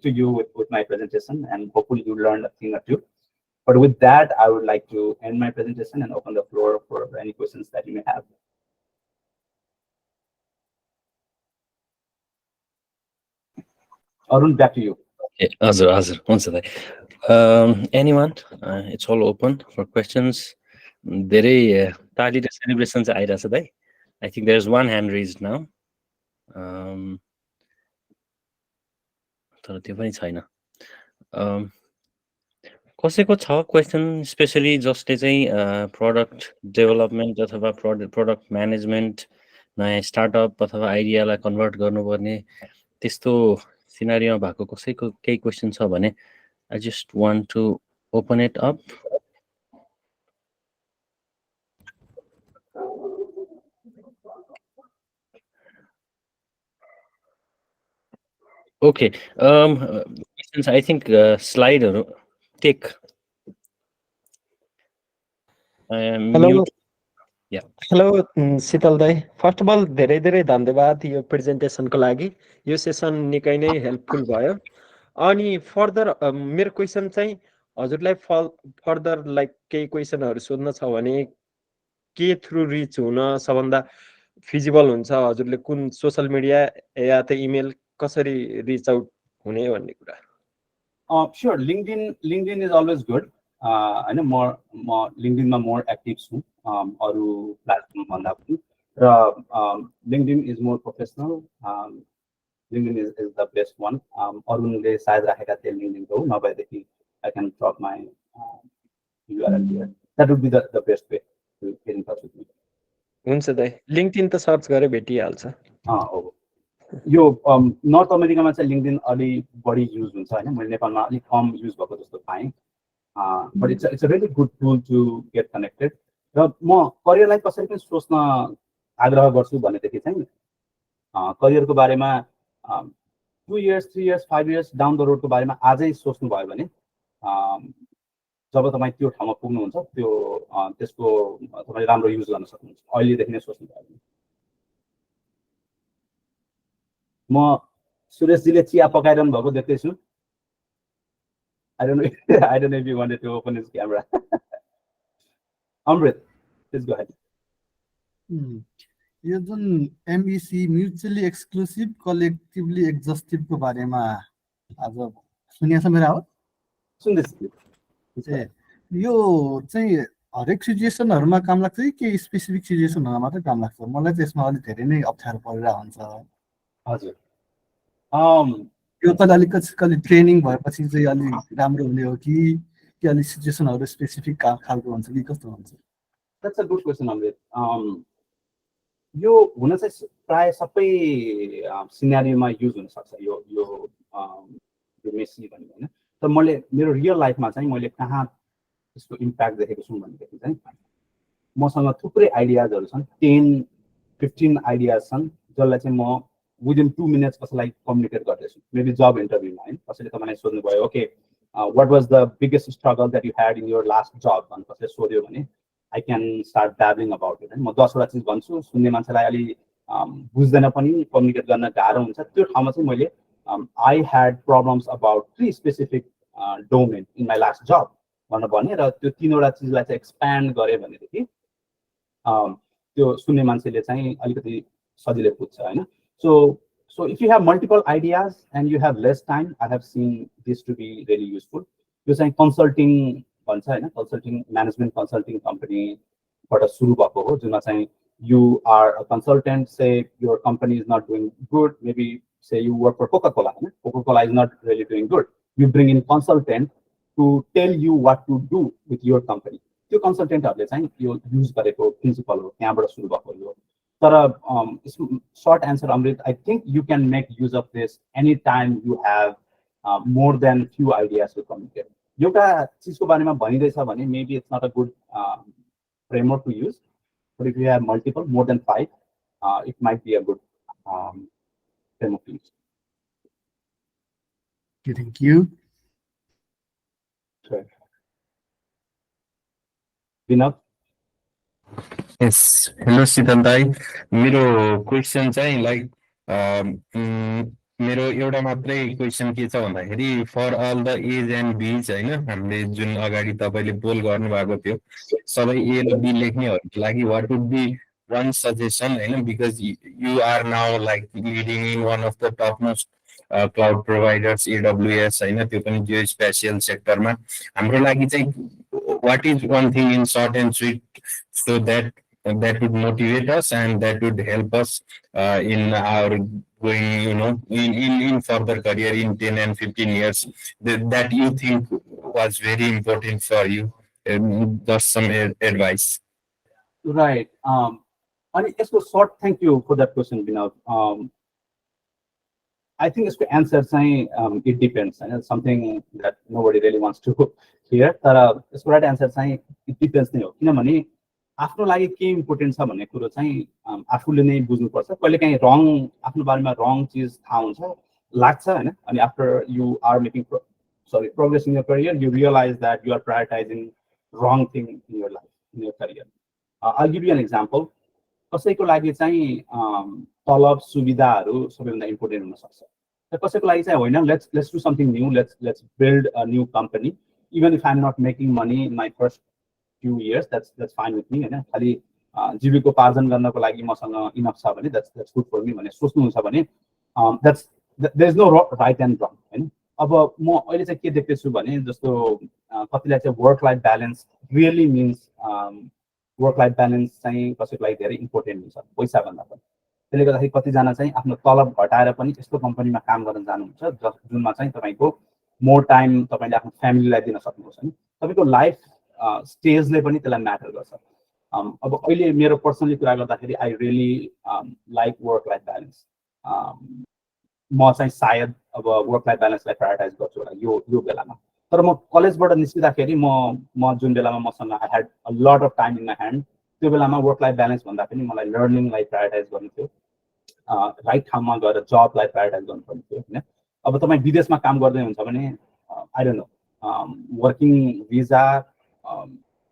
S2: to you with my presentation, and hopefully you learned a thing or two. But with that, I would like to end my presentation and open the floor for any questions that you may have. Arun, back to you.
S1: Okay, Azur, once anyone? It's all open for questions. धेरै ताली र सेलिब्रेसन चाहिँ आइरहेछ दाइ I think there is one hand raised now तर त्यो पनि छैन कसैको छ क्वेसन स्पेशली जसले चाहिँ प्रोडक्ट डेभलपमेन्ट अथवा प्रोडक्ट म्यानेजमेन्ट नयाँ स्टार्टअप अथवा आइडियालाई कन्भर्ट गर्नुपर्ने त्यस्तो सिनारियोमा भएको कसैको केही क्वेसन छ भने I just want to open it up Okay. Since I think slide take.
S3: Hello.
S1: Yeah.
S3: Hello, Shital Dhakal. First of all, धेरै धन्यवाद यो प्रेजेन्टेसनको लागि यो सेसन निकै नै हेल्पफुल भयो अनि फर्दर मेरो क्वेशन चाहिँ हजुरलाई फर्दर लाइक केही क्वेशनहरु सोध्न छ भने के थ्रु रिच हुन सबभन्दा फिजिबल हुन्छ हजुरले कुन सोशल मिडिया या त इमेल कसरी रिच आउट हुने भन्ने कुरा
S2: Sure, LinkedIn is always good. I know more LinkedIn मा more active छु अरु प्लेटफर्म भन्दा पनि र LinkedIn is more professional. LinkedIn is the best one. अरुणले सायद राखेका थिए LinkedIn को नभएदेखि I can drop my URL here. That would be the best way to get in touch with me.
S3: हुन्छ दाइ LinkedIn त सर्च गरे भेटिहाल्छ
S2: हो यो नर्थ अमेरिकामा चाहिँ लिंक्डइन अलि बढी युज हुन्छ हैन मैले नेपालमा अलि कम युज भएको जस्तो पाएँ but it's a really good tool to get connected र म करियरलाई कसरी पनि सोच्न आग्रह गर्छु भनेदेखि चाहिँ करियरको बारेमा 2 years 3 years 5 years down the रोडको बारेमा आजै सोच्नु भयो भने जब तपाईं त्यो ठाउँमा पुग्नुहुन्छ त्यो त्यसको तपाईले राम्रो युज गर्न सक्नुहुन्छ अहिलेदेखि नै सोच्नु भयो भने म सुरेशजीले चिया पकाइरहनु भएको देख्दैछु I don't know if you wanted to open his camera. Amrit, please go ahead.
S4: यो जुन MBC mutually exclusive collectively exhaustive को बारेमा आज सुनिएछ मेरो आवाज
S2: सुन्दैछु
S4: यो चाहिँ हरेक सिचुएसनहरुमा काम लाग्छ कि स्पेसिफिक सिचुएसनहरुमा मात्र काम लाग्छ मलाई चाहिँ यसमा अलि धेरै नै अप्ठ्यारो परिरहेको हुन्छ
S2: हजुर
S4: यो त अलिकति ट्रेनिङ भएपछि चाहिँ अलि राम्रो हुने हो कि अलि सिचुएसनहरु स्पेसिफिक खालको हुन्छ कि कस्तो हुन्छ
S2: That's a good question, Amrit. यो हुन चाहिँ प्राय सबै सिनेरियोमा युज हुन सक्छ यो मेसी भन्ने हैन तर मैले मेरो रियल लाइफमा चाहिँ मैले कहाँ यसको इम्प्याक्ट देखेको छु भनेदेखि चाहिँ मसँग थुप्रै आइडियाजहरु छन् 10-15 आइडियाज छन् जसलाई चाहिँ म within 2 minutes कसैलाई कम्युनिकेट गर्दैछु मेबी जब इन्टरभ्युमा हैन कसैले तपाईलाई सोध्नु भयो okay what was the biggest struggle that you had in your last job भन्ने कसैले सोध्यो भने I can start babbling about it. म 10 वटा चीज भन्छु सुन्ने मान्छेलाई अलि बुझ्दैन पनि कम्युनिकेट गर्न गाह्रो हुन्छ त्यो ठाउँमा चाहिँ मैले I had problems about 3 specific domain in my last job भनेर भने र त्यो तीनवटा चिजलाई चाहिँ एक्सप्यान्ड गरे भनेदेखि त्यो सुन्ने मान्छेले चाहिँ अलिकति सजिलै बुझ्छ हैन so if you have multiple ideas and you have less time I have seen this to be really useful यो चाहिँ कन्सल्टिङ भन्छ हैन कन्सल्टिङ म्यानेजमेन्ट कन्सल्टिङ कम्पनी बाट सुरु भएको हो जुनमा चाहिँ you are a consultant say your company is not doing good maybe say you work for Coca-Cola हैन Coca-Cola is not really doing good you bring in consultant to tell you what to do with your company त्यो कन्सल्टेन्टहरुले चाहिँ यो युज गरेको प्रिन्सिपल हो त्यहाँबाट सुरु भएको हो तर short answer Amrit I think you can make use of this anytime you have more than few ideas to communicate एउटा चीजको बारेमा भनिदैछ भने maybe it's not a good framework to use but if you have multiple more than 5 it might be a good framework to use.
S4: Okay, thank you.
S2: Sure. Vinod?
S5: Yes, hello Shital Dhai. मेरो क्वेसन चाहिँ लाइक मेरो एउटा मात्रै क्वेसन के छ भन्दाखेरि for all the A's and B's हैन हामीले जुन अगाडि तपाईले पोल गर्नु भएको थियो सबै ए र बी लेख्नेहरुको लागि what would be one suggestion हैन because you are now like leading in one of the top most cloud providers AWS हैन त्यो पनि Geospatial सेक्टरमा हाम्रो लागि चाहिँ what is one thing in short and sweet so that would motivate us and that would help us in our going in further career in 10 and 15 years that you think was very important for you just some advice.
S2: Right. And it's a short thank you for that question, Vinod. I think it's the answer saying it depends, and it's something that nobody really wants to hear. But it's the right answer saying it depends. किनभने आफ्नो लागि के इम्पोर्टेन्ट छ भन्ने कुरो चाहिँ आफूले नै बुझ्नुपर्छ कहिलेकाहीँ रङ आफ्नो बारेमा रङ चीज थाहा हुन्छ लाग्छ हैन अनि after you are making progress in your career you realize that you are prioritizing wrong thing in your life in your career. I'll give you an example. कसैको लागि चाहिँ तलब सुविधाहरू सबैभन्दा इम्पोर्टेन्ट हुन सक्छ र कसैको लागि चाहिँ होइन let's do something new let's build a new company even if I'm not making money in my first few years that's fine with me हैन खाली जीविकोपार्जन गर्नको लागि मसँग इनफ छ भने that's good for me भने सोच्नुहुन्छ भने there is no right and wrong हैन अब म अहिले चाहिँ के देख्दैछु भने जस्तो कतिलाई चाहिँ work life balance really means work life balance चाहिँ कसैको लागि धेरै इम्पोर्टेन्ट हुन्छ पैसा भन्दा पनि त्यसले गर्दाखेरि कतिजना चाहिँ आफ्नो तलब घटाएर पनि यस्तो कम्पनीमा काम गर्न जानुहुन्छ जुनमा चाहिँ तपाईको मोर टाइम तपाईले आफ्नो फ्यामिलीलाई दिन सक्नुहुन्छ नि तपाईको लाइफ स्टेजले पनि त्यसलाई म्याटर गर्छ अब अहिले मेरो पर्सनली कुरा गर्दाखेरि I really like work life balance म चाहिँ सायद अब वर्क लाइफ ब्यालेन्सलाई प्रायोरिटाइज गर्छु होला यो बेलामा तर म कलेजबाट निस्किँदाखेरि म जुन बेलामा मसँग I had a lot of time in my hand त्यो बेलामा वर्क लाइफ ब्यालेन्स भन्दा पनि मलाई लर्निङलाई प्रायोरिटाइज गर्नु थियो राइट ठाउँमा गएर जबलाई प्रायोरिटाइज गर्नुपर्ने थियो होइन अब तपाईँ विदेशमा काम गर्दै हुन्छ भने I don't know working visa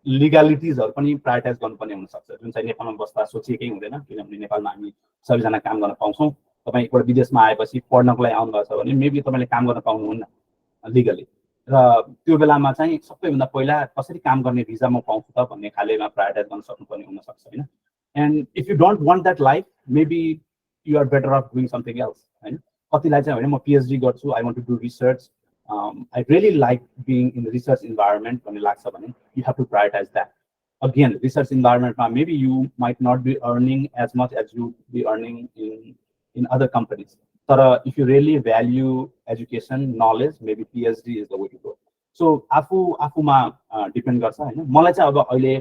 S2: लिगालिटिजहरू पनि प्रायोरिटाइज गर्नुपर्ने हुनसक्छ जुन चाहिँ नेपालमा बस्दा सोचिएकै हुँदैन किनभने नेपालमा हामी सबैजना काम गर्न पाउँछौँ तपाईँ एकपल्ट विदेशमा आएपछि पढ्नको लागि आउनुभएको छ भने मेबी तपाईँले काम गर्न पाउनुहुन्न लिगली र त्यो बेलामा चाहिँ सबैभन्दा पहिला कसरी काम गर्ने भिजा म पाउँछु त भन्ने खालेमा प्रायोरिटाइज गर्न सक्नुपर्ने हुनसक्छ होइन and if you don't want that life maybe you are better off doing something else होइन कतिलाई चाहिँ होइन म पिएचडी गर्छु I want to do research I really like being in the research environment when you have to prioritize that. Again, research environment, maybe you might not be earning as much as you be earning in other companies. But if you really value education, knowledge, maybe PhD is the way to go. So, afuma depend garcha haina. Malai chai aba aile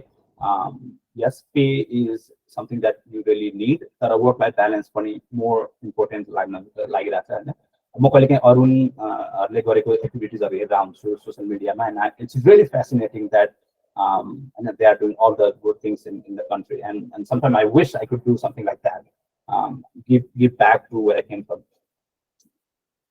S2: yes, pay is something that you really need. But work-life balance pani more important lagirachha haina. म कहिलेकाहीँ अरुणहरूले गरेको एक्टिभिटिजहरू हेरेर आउँछु सोसियल मिडियामा and it's really fascinating that they are doing all the good things in the country and sometime I wish I could do something like that give back to where I came from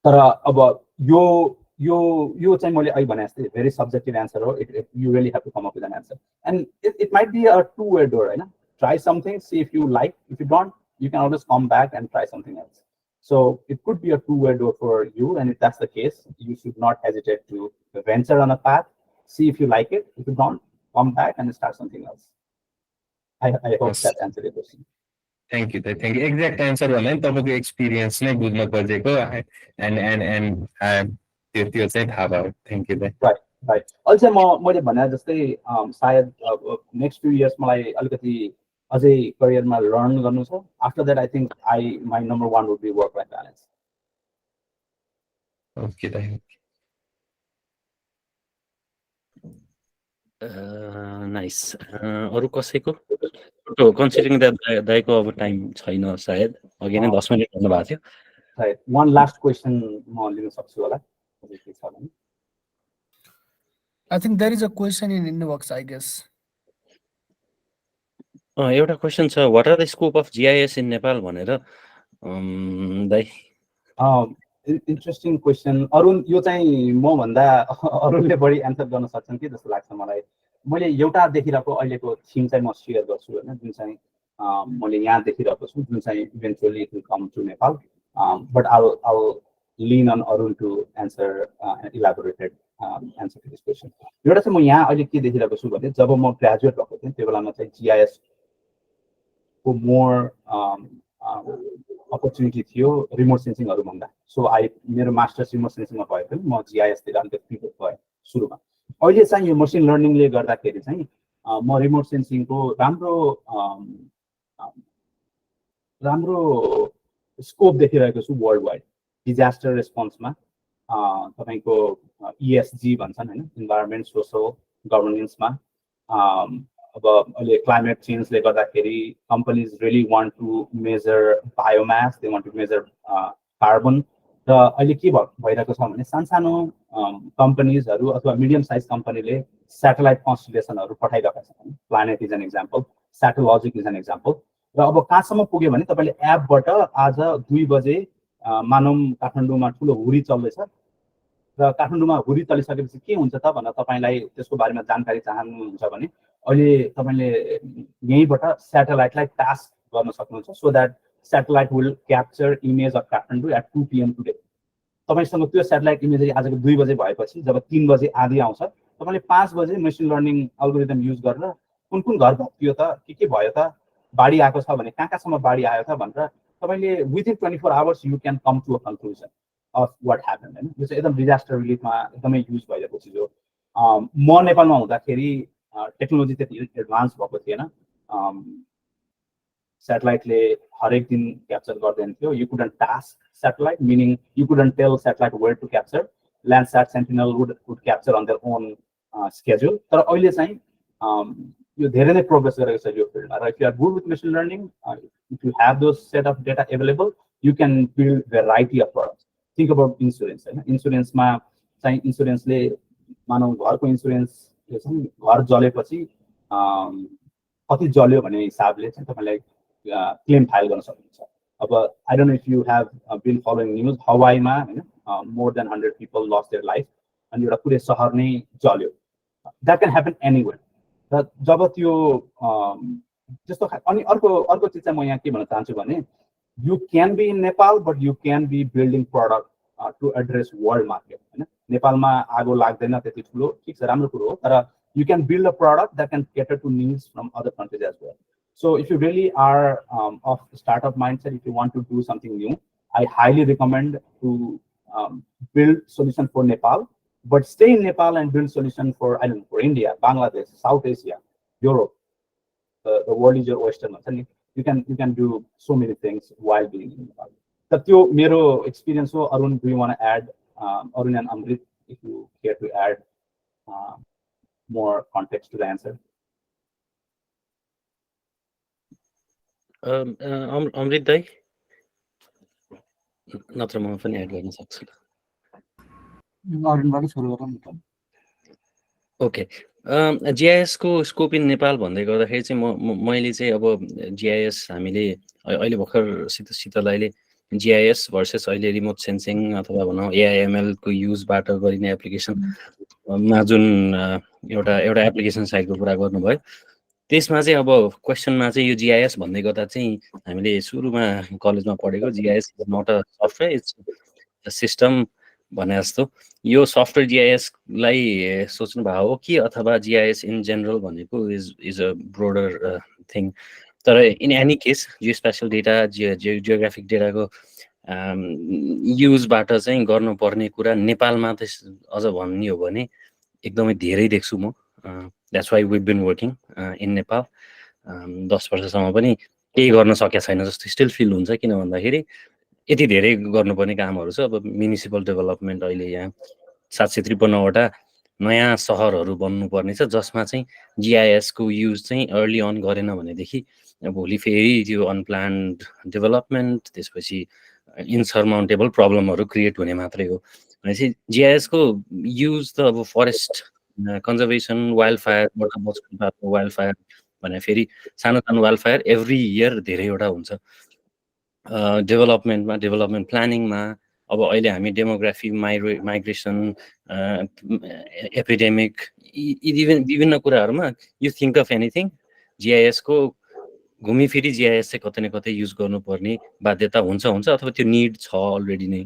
S2: तर अब यो चाहिँ मैले अहिले भने जस्तै भेरी सब्जेक्टिभ एन्सर हो you really have to come up with an answer and it might be a two way door होइन try something see if you like if you don't you can always come back and try something else. So it could be a two-way door for you, and if that's the case, you should not hesitate to venture on a path, see if you like it. If you don't, come back and start something else. I hope
S5: Yes.
S2: that answered your question.
S5: Thank you. Exact answer भन्दा नि तपाईँको एक्सपिरियन्स नै बुझ्न खोजेको एन्ड त्यो चाहिँ थाहा भयो. थ्याङ्क यू दाइ.
S2: राइट. अहिले चाहिँ मैले भने जस्तै सायद नेक्स्ट फ्यु इयर्स मलाई अलिकति अझै करियरमा लर्न गर्नु छ. After that I think my number 1 would be work life balance.
S5: Okay दाइ.
S1: नाइस. अरू कसैको कन्सिडरिङ द्याट दाइको अब टाइम छैन सायद, अघि नै 10 मिनट भन्नुभएको थियो.
S2: राइट. वान लास्ट क्वेसन म लिन सक्छु होला.
S6: I think there is a question in inbox, I guess.
S1: एउटा क्वेसन छ, what are the scope of GIS in Nepal भनेर दाइ.
S2: Interesting question Arun. यो चाहिँ म भन्दा अरूले बढी एन्सर गर्न सक्छन् कि जस्तो लाग्छ मलाई. मैले एउटा देखिरहेको अहिलेको थिम चाहिँ म सेयर गर्छु होइन, जुन चाहिँ मैले यहाँ देखिरहेको छु, जुन चाहिँ eventually it will come to Nepal. But I'll lean on Arun to answer elaborated answer to this question. एउटा चाहिँ म यहाँ अहिले के देखिरहेको छु भने जब म ग्रेजुएट भएको थिएँ त्यो बेलामा चाहिँ GIS को मोर अपर्च्युनिटी थियो रिमोट सेन्सिङहरू भन्दा. सो मेरो मास्टर्स रिमोट सेन्सिङमा भएको थियो, म GIS तिर अलिकति पिभट भएँ सुरुमा. अहिले चाहिँ यो मसिन लर्निङले गर्दाखेरि चाहिँ म रिमोट सेन्सिङको राम्रो स्कोप देखिरहेको छु वर्ल्ड वाइड. डिजास्टर रेस्पोन्समा तपाईँको ESG भन्छन् होइन, इन्भाइरोमेन्ट सोसल गभर्नेन्समा. अब अहिले क्लाइमेट चेन्जले गर्दाखेरि companies really want to measure biomass, they want to measure carbon. र अहिले के भइरहेको छ भने सानसानो कम्पनीजहरू अथवा मिडियम साइज कम्पनीले स्याटेलाइट कन्स्टलेसनहरू पठाइरहेका छन्. Planet is an example, Satellogic is an example. र अब कहाँसम्म पुग्यो भने तपाईँले एपबाट आज 2 बजे मानौँ काठमाडौँमा ठुलो हुरी चल्दैछ र काठमाडौँमा हुरी चलिसकेपछि के हुन्छ त भनेर तपाईँलाई त्यसको बारेमा जानकारी चाहनुहुन्छ भने अहिले तपाईँले यहीँबाट स्याटेलाइटलाई टास्क गर्न सक्नुहुन्छ. So that satellite will capture image of Kathmandu at 2 PM today. तपाईँसँग त्यो स्याटेलाइट इमेजरी आजको 2 बजे भएपछि जब 3 बजे आधी आउँछ, तपाईँले 5 बजे मेसिन लर्निङ अल्गोरिदम युज गरेर कुन घर भत्कियो त, के भयो त, बाढी आएको छ भने कहाँसम्म बाढी आयो त भनेर तपाईँले within 24 hours you can come to a conclusion of what happen होइन. यो चाहिँ एकदम डिजास्टर रिलिफमा एकदमै युज भइरहेको चिज हो. म नेपालमा हुँदाखेरि टेक्नोलोजी त्यति एडभान्स भएको थिएन. स्याटेलाइटले हरेक दिन क्याप्चर गर्दैन थियो. You couldn't task satellite, meaning you couldn't tell satellite where to capture. Landsat Sentinel would capture on their own schedule. तर अहिले चाहिँ यो धेरै नै प्रोग्रेस गरेको छ यो फिल्डमा. र if you are good with machine learning, if you have those set of data available, you can build variety of products. Think about insurance होइन. इन्सुरेन्समा चाहिँ इन्सुरेन्सले मानौँ घरको इन्सुरेन्सले चाहिँ घर जलेपछि कति जल्यो भन्ने हिसाबले चाहिँ तपाईँलाई क्लेम फाइल गर्न सक्नुहुन्छ. अब I don't know if you have been following news, हवाईमा होइन more than 100 people lost their life अनि एउटा पुरै सहर नै जल्यो. That can happen anywhere. र जब त्यो त्यस्तो अनि अर्को चिज चाहिँ म यहाँ के भन्न चाहन्छु भने you can be in Nepal but you can be building product to address world market होइन. नेपालमा आगो लाग्दैन त्यति ठुलो, ठिक छ, राम्रो कुरो हो, तर you can build a product that can cater to needs from other countries as well. So if you really are of startup mindset, if you want to do something new, I highly recommend to build solution for Nepal, but stay in Nepal and build solution for, I don't know, for India, Bangladesh, South Asia, Europe. The world is your oyster. You can do so many things while being in Nepal. That's your mero experience. So Arun, do you want to add, Arun and Amrit, if you care to add more context to the answer?
S1: Amrit dai नत्र म पनि एड गर्न सक्छु. ओके, GIS को स्कोप इन नेपाल भन्दै गर्दाखेरि चाहिँ मैले चाहिँ अब GIS हामीले अहिले भर्खर शीतल अहिले GIS भर्सेस अहिले रिमोट सेन्सिङ अथवा भनौँ AIML को युजबाट गरिने एप्लिकेसनमा जुन एउटा एप्लिकेसन साइडको कुरा गर्नुभयो, त्यसमा चाहिँ अब क्वेसनमा चाहिँ यो GIS भन्दै गर्दा चाहिँ हामीले सुरुमा कलेजमा पढेको GIS is not a software, it's a system भने जस्तो यो सफ्टवेयर GIS लाई सोच्नु भएको हो कि अथवा GIS इन जेनरल भनेको इज अ ब्रोडर थिङ। तर in any case geospatial data geographic डेटाको युजबाट चाहिँ गर्नुपर्ने कुरा नेपालमा त अझ भन्ने हो भने एकदमै धेरै देख्छु म। That's why we been working in Nepal. 10 वर्षसम्म पनि केही गर्न सकेको छैन जस्तो स्टिल फिल हुन्छ, किन भन्दाखेरि यति धेरै गर्नुपर्ने कामहरू छ। अब म्युनिसिपल डेभलपमेन्ट अहिले यहाँ 753वटा नयाँ सहरहरू बन्नुपर्ने छ जसमा चाहिँ GIS को युज चाहिँ अर्ली अन गरेन भनेदेखि भोलि फेरि त्यो अनप्लान्ड डेभलपमेन्ट त्यसपछि इन्सर्माउन्टेबल प्रब्लमहरू क्रिएट हुने मात्रै हो। भनेपछि GIS को युज त अब forest conservation, wild fire, wild fire भने फेरि सानो सानो वाइल्ड फायर एभ्री इयर धेरैवटा हुन्छ। डेभलपमेन्टमा, डेभलपमेन्ट प्लानिङमा अब अहिले हामी डेमोग्राफी, माइग्रेसन, एपिडेमिक विभिन्न कुराहरूमा you think of anything GIS को घुमिफिरी GIS चाहिँ कतै न कतै युज गर्नुपर्ने बाध्यता हुन्छ अथवा त्यो निड छ अलरेडी नै।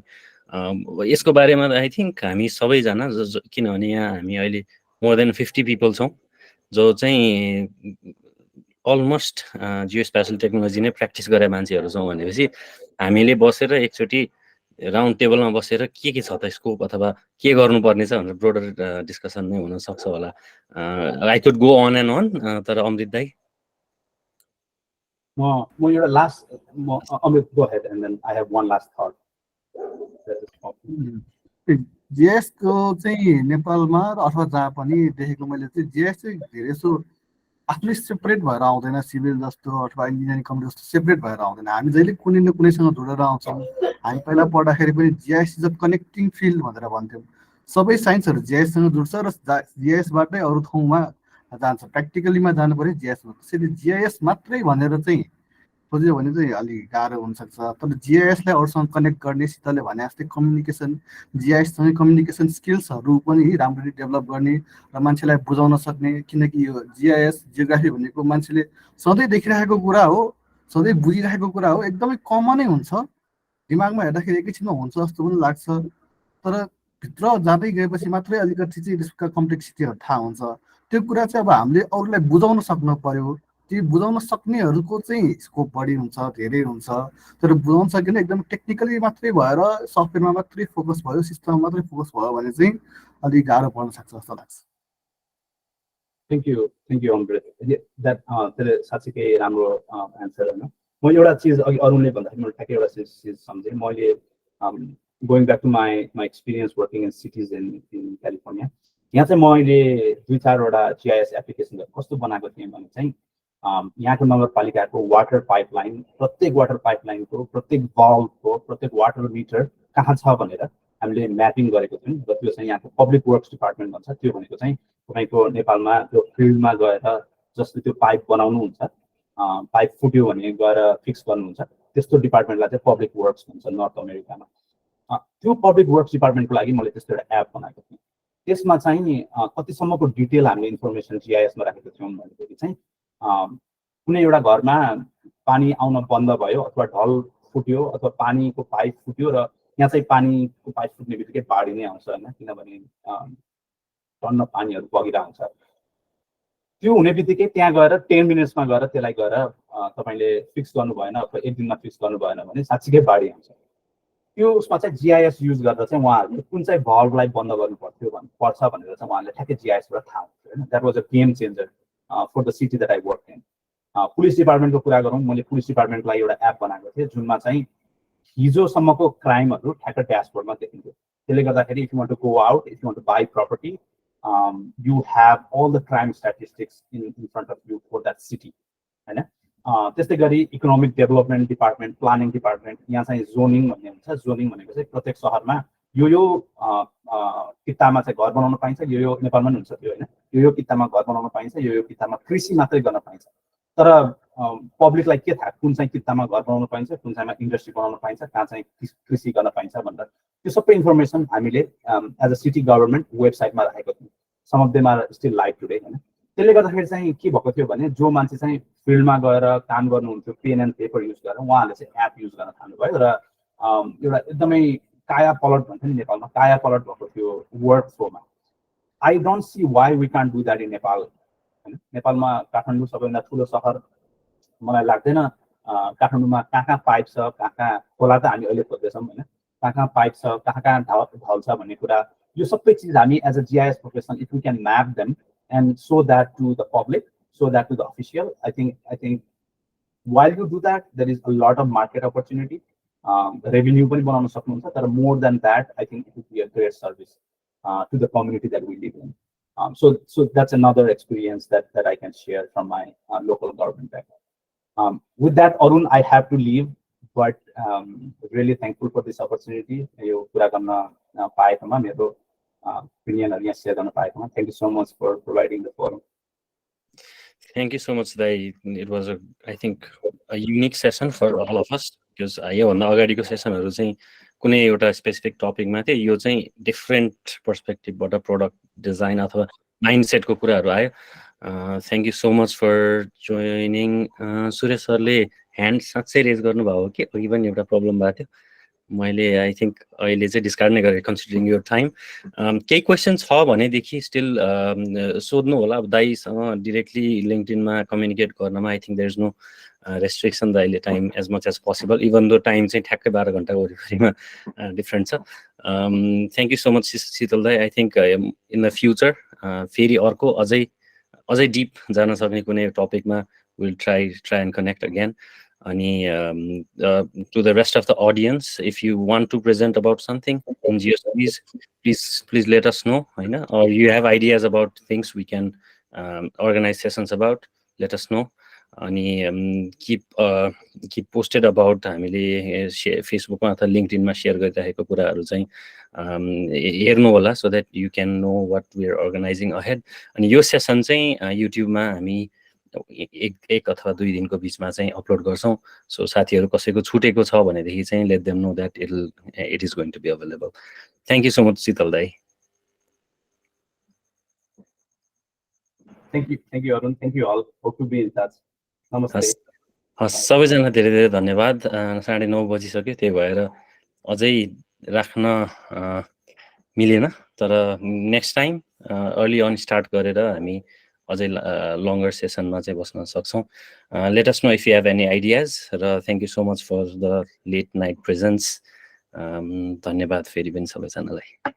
S1: यसको बारेमा आई थिङ्क हामी सबैजना किनभने यहाँ हामी अहिले मोर देन 50 पिपल छौँ जो चाहिँ अलमोस्ट जियोस्पेसियल टेक्नोलोजी नै प्र्याक्टिस गरे मान्छेहरू छौँ भनेपछि हामीले बसेर एकचोटि राउन्ड टेबलमा बसेर के छ त स्कोप अथवा के गर्नुपर्ने छ भनेर ब्रोडर डिस्कसन नै हुनसक्छ होला। I could go on and on, तर अमृत दाइ
S2: म एउटा last Amrit go ahead and then I have one last thought.
S4: GIS को चाहिँ नेपालमा अथवा जहाँ पनि देखेको मैले चाहिँ GIS चाहिँ धेरै सो आफ्नै सेपरेट भएर आउँदैन, सिभिल जस्तो अथवा इन्जिनियरिङ कम्प्युटर जस्तो सेपरेट भएर आउँदैन। हामी जहिले कुनै न कुनैसँग जोडेर आउँछौँ। हामी पहिला पढ्दाखेरि पनि GIS is a connecting field भनेर भन्थ्यौँ। सबै साइन्सहरू GISसँग जुड्छ र GISबाटै अरू ठाउँमा जान्छ। प्र्याक्टिकलीमा जानु पऱ्यो GISमा। त्यसैले GIS मात्रै भनेर चाहिँ खोज्यो भने चाहिँ अलिक गाह्रो हुनसक्छ। तर GISलाई अरूसँग कनेक्ट गर्ने, शीतलले भने जस्तै कम्युनिकेसन, GISसँग कम्युनिकेसन स्किल्सहरू पनि राम्ररी डेभलप गर्ने र मान्छेलाई बुझाउन सक्ने। किनकि यो GIS जियोग्राफी भनेको मान्छेले सधैँ देखिरहेको कुरा हो, सधैँ बुझिरहेको कुरा हो, एकदमै कमनै हुन्छ। दिमागमा हेर्दाखेरि एकैछिनमा हुन्छ जस्तो पनि लाग्छ, तर भित्र जाँदै गएपछि मात्रै अलिकति चाहिँ त्यसका कम्प्लेक्सिटीहरू थाहा हुन्छ। त्यो कुरा चाहिँ अब हामीले अरूलाई बुझाउन सक्नु पर्यो। त्यो बुझाउन सक्नेहरूको चाहिँ स्कोप बढी हुन्छ, धेरै हुन्छ। तर बुझाउन सकेन एकदम टेक्निकली मात्रै भएर सफ्टवेयरमा मात्रै फोकस भयो, सिस्टममा मात्रै फोकस भयो भने चाहिँ अलिक गाह्रो पर्न सक्छ जस्तो लाग्छ।
S2: थ्याङ्क यू अमृत। त्यसले साँच्चीकै राम्रो एन्सर होइन। म एउटा चिज अघि अरूले भन्दाखेरि मैले ठ्याक्कै एउटा चिज सम्झेँ। मैले going back to my experience working in cities in California, यहाँ चाहिँ मैले 2-4वटा GIS एप्लिकेसनहरू कस्तो बनाएको थिएँ भने चाहिँ यहाँको नगरपालिकाको वाटर पाइपलाइन, प्रत्येक वाटर पाइपलाइनको, प्रत्येक भल्भको, प्रत्येक वाटर मिटर कहाँ छ भनेर हामीले म्यापिङ गरेको थियौँ। र त्यो चाहिँ यहाँको पब्लिक वर्क्स डिपार्टमेन्ट भन्छ। त्यो भनेको चाहिँ तपाईँको नेपालमा त्यो फिल्डमा गएर जसले त्यो पाइप बनाउनुहुन्छ, पाइप फुट्यो भने गएर फिक्स गर्नुहुन्छ, त्यस्तो डिपार्टमेन्टलाई चाहिँ पब्लिक वर्क्स भन्छ नर्थ अमेरिकामा। त्यो पब्लिक वर्क्स डिपार्टमेन्टको लागि मैले त्यस्तो एउटा एप बनाएको थिएँ। त्यसमा चाहिँ कतिसम्मको डिटेल हामीले इन्फर्मेसन GISमा राखेको थियौँ भनेदेखि चाहिँ कुनै एउटा घरमा पानी आउन बन्द भयो अथवा ढल फुट्यो अथवा पानीको पाइप फुट्यो र यहाँ चाहिँ पानीको पाइप फुट्ने बित्तिकै बाढी नै आउँछ होइन, किनभने टन्न पानीहरू बगिरहेको हुन्छ। त्यो हुने बित्तिकै त्यहाँ गएर 10 मिनट्समा गएर त्यसलाई गएर तपाईँले फिक्स गर्नु भएन अथवा 1 दिनमा फिक्स गर्नु भएन भने साँच्चीकै बाढी आउँछ। त्यो उसमा चाहिँ GIS युज गर्दा चाहिँ उहाँहरूले कुन चाहिँ भल्भलाई बन्द गर्नु पर्छ भनेर चाहिँ उहाँहरूले ठ्याक्कै GISबाट थाहा हुन्छ होइन। That was a game changer for the city that I work in. Police डिपार्टमेन्टको कुरा गरौँ, मैले पुलिस डिपार्टमेन्टलाई एउटा एप बनाएको थिएँ जुनमा चाहिँ हिजोसम्मको क्राइमहरू ठ्याक्क ड्यासबोर्डमा देखिन्थ्यो। त्यसले गर्दाखेरि if you want to go out, if you want to buy property, you have all the crime statistics in front of you for that city हैन। त्यस्तै गरी economic development department, planning department, यहाँ चाहिँ जोनिङ भन्ने हुन्छ। जोनिङ भनेको चाहिँ प्रत्येक सहरमा यो कितामा चाहिँ घर बनाउन पाइन्छ, यो नेपालमा पनि हुन्छ त्यो होइन, यो कितामा घर बनाउन पाइन्छ, यो कितामा कृषि मात्रै गर्न पाइन्छ। तर पब्लिकलाई के थाहा कुन चाहिँ कितामा घर बनाउन पाइन्छ, कुन चाहिँमा इन्डस्ट्री बनाउन पाइन्छ, कहाँ चाहिँ कृषि गर्न पाइन्छ भनेर त्यो सबै इन्फर्मेसन हामीले एज अ सिटी गभर्मेन्ट वेबसाइटमा राखेको थियौँ। Some of them are still live today होइन। त्यसले गर्दाखेरि चाहिँ के भएको थियो भने जो मान्छे चाहिँ फिल्डमा गएर काम गर्नुहुन्थ्यो पेन एन्ड पेपर युज गरेर उहाँहरूले चाहिँ एप युज गर्न थाल्नुभयो र एउटा एकदमै काया पलट भन्छ नि नेपालमा काया पलट भएको थियो वर्क फ्लोमा I don't see why we can't do that in Nepal होइन नेपालमा काठमाडौँ सबैभन्दा ठुलो सहर मलाई लाग्दैन काठमाडौँमा कहाँ पाइप छ कहाँ खोला त हामी अहिले खोज्दैछौँ होइन कहाँ पाइप छ कहाँ ढल छ भन्ने कुरा यो सबै चिज हामी as a GIS professional if we can map them and show that to the public, show that to the official. I think while you do that, there is a lot of market opportunity, revenue पनि बनाउन सक्नुहुन्छ तर more than that, I think it would be a great service to the community that we live in. So that's another experience that I can share from my local government background. With that, Arun, I have to leave, but really thankful for this opportunity. यो कुरा गर्न पाएकोमा मेरो opinion यहाँ share गर्न पाएकोमा thank you so much for providing the forum.
S1: Thank you so much, Dai. It was I think a unique session for all of us because योभन्दा अगाडिको सेसनहरु चाहिँ कुनै एउटा स्पेसिफिक टपिकमा थियो यो चाहिँ डिफरेन्ट पर्सपेक्टिभबाट प्रोडक्ट डिजाइन अथवा माइन्डसेटको कुराहरु आयो thank you so much for joining Suresh सरले ह्यान्ड साच्चै रेज गर्नुभयो हो कि अघि पनि एउटा प्रब्लम भएको थियो मैले आई थिंक अहिले चाहिँ डिस्कार्ड नै गरे कन्सिडरिङ योर टाइम केही क्वेसन छ भनेदेखि स्टिल सोध्नु होला अब दाइसँग डिरेक्टली लिंक्डइनमा कम्युनिकेट गर्नमा I think there is no restriction the अहिले time as much as possible even though time चाहिँ ठ्याक्कै 12 घण्टा वरिपरिमा डिफरेन्ट छ thank you so much Sheetal दाइ I think in the future फेरि अर्को अझै डिप जान सक्ने कुनै टपिकमा will try and connect again and to the rest of the audience, if you want to present about something in GIS, please let us know, or you have ideas about things we can organize sessions about, let us know. And keep posted about हामीले फेसबुकमा अथवा लिंक्डइनमा शेयर गरिरहेको कुराहरु चाहिँ हेर्नु होला so that you can know what we are organizing ahead. अनि यो सेसन चाहिँ युट्युबमा हामी एक अथवा 2 दिनको बीचमा चाहिँ अपलोड गर्छौं सो साथीहरु कसैको छुटेको छ भनेदेखि चाहिँ let them know that it is going to be available. Thank you so much Shital Dai.
S2: Thank you Arun, thank you all, hope to be in touch. Namaste.
S1: सबैजना धेरै धेरै धन्यवाद 9:30 बजिसक्यो त्यही भएर अझै राख्न मिलेन तर next time early on start गरेर हामी अझै longer सेसनमा चाहिँ बस्न सक्छौं let us know if you have any ideas र thank you so much for the late night presence धन्यवाद फेरि पनि सबैजनालाई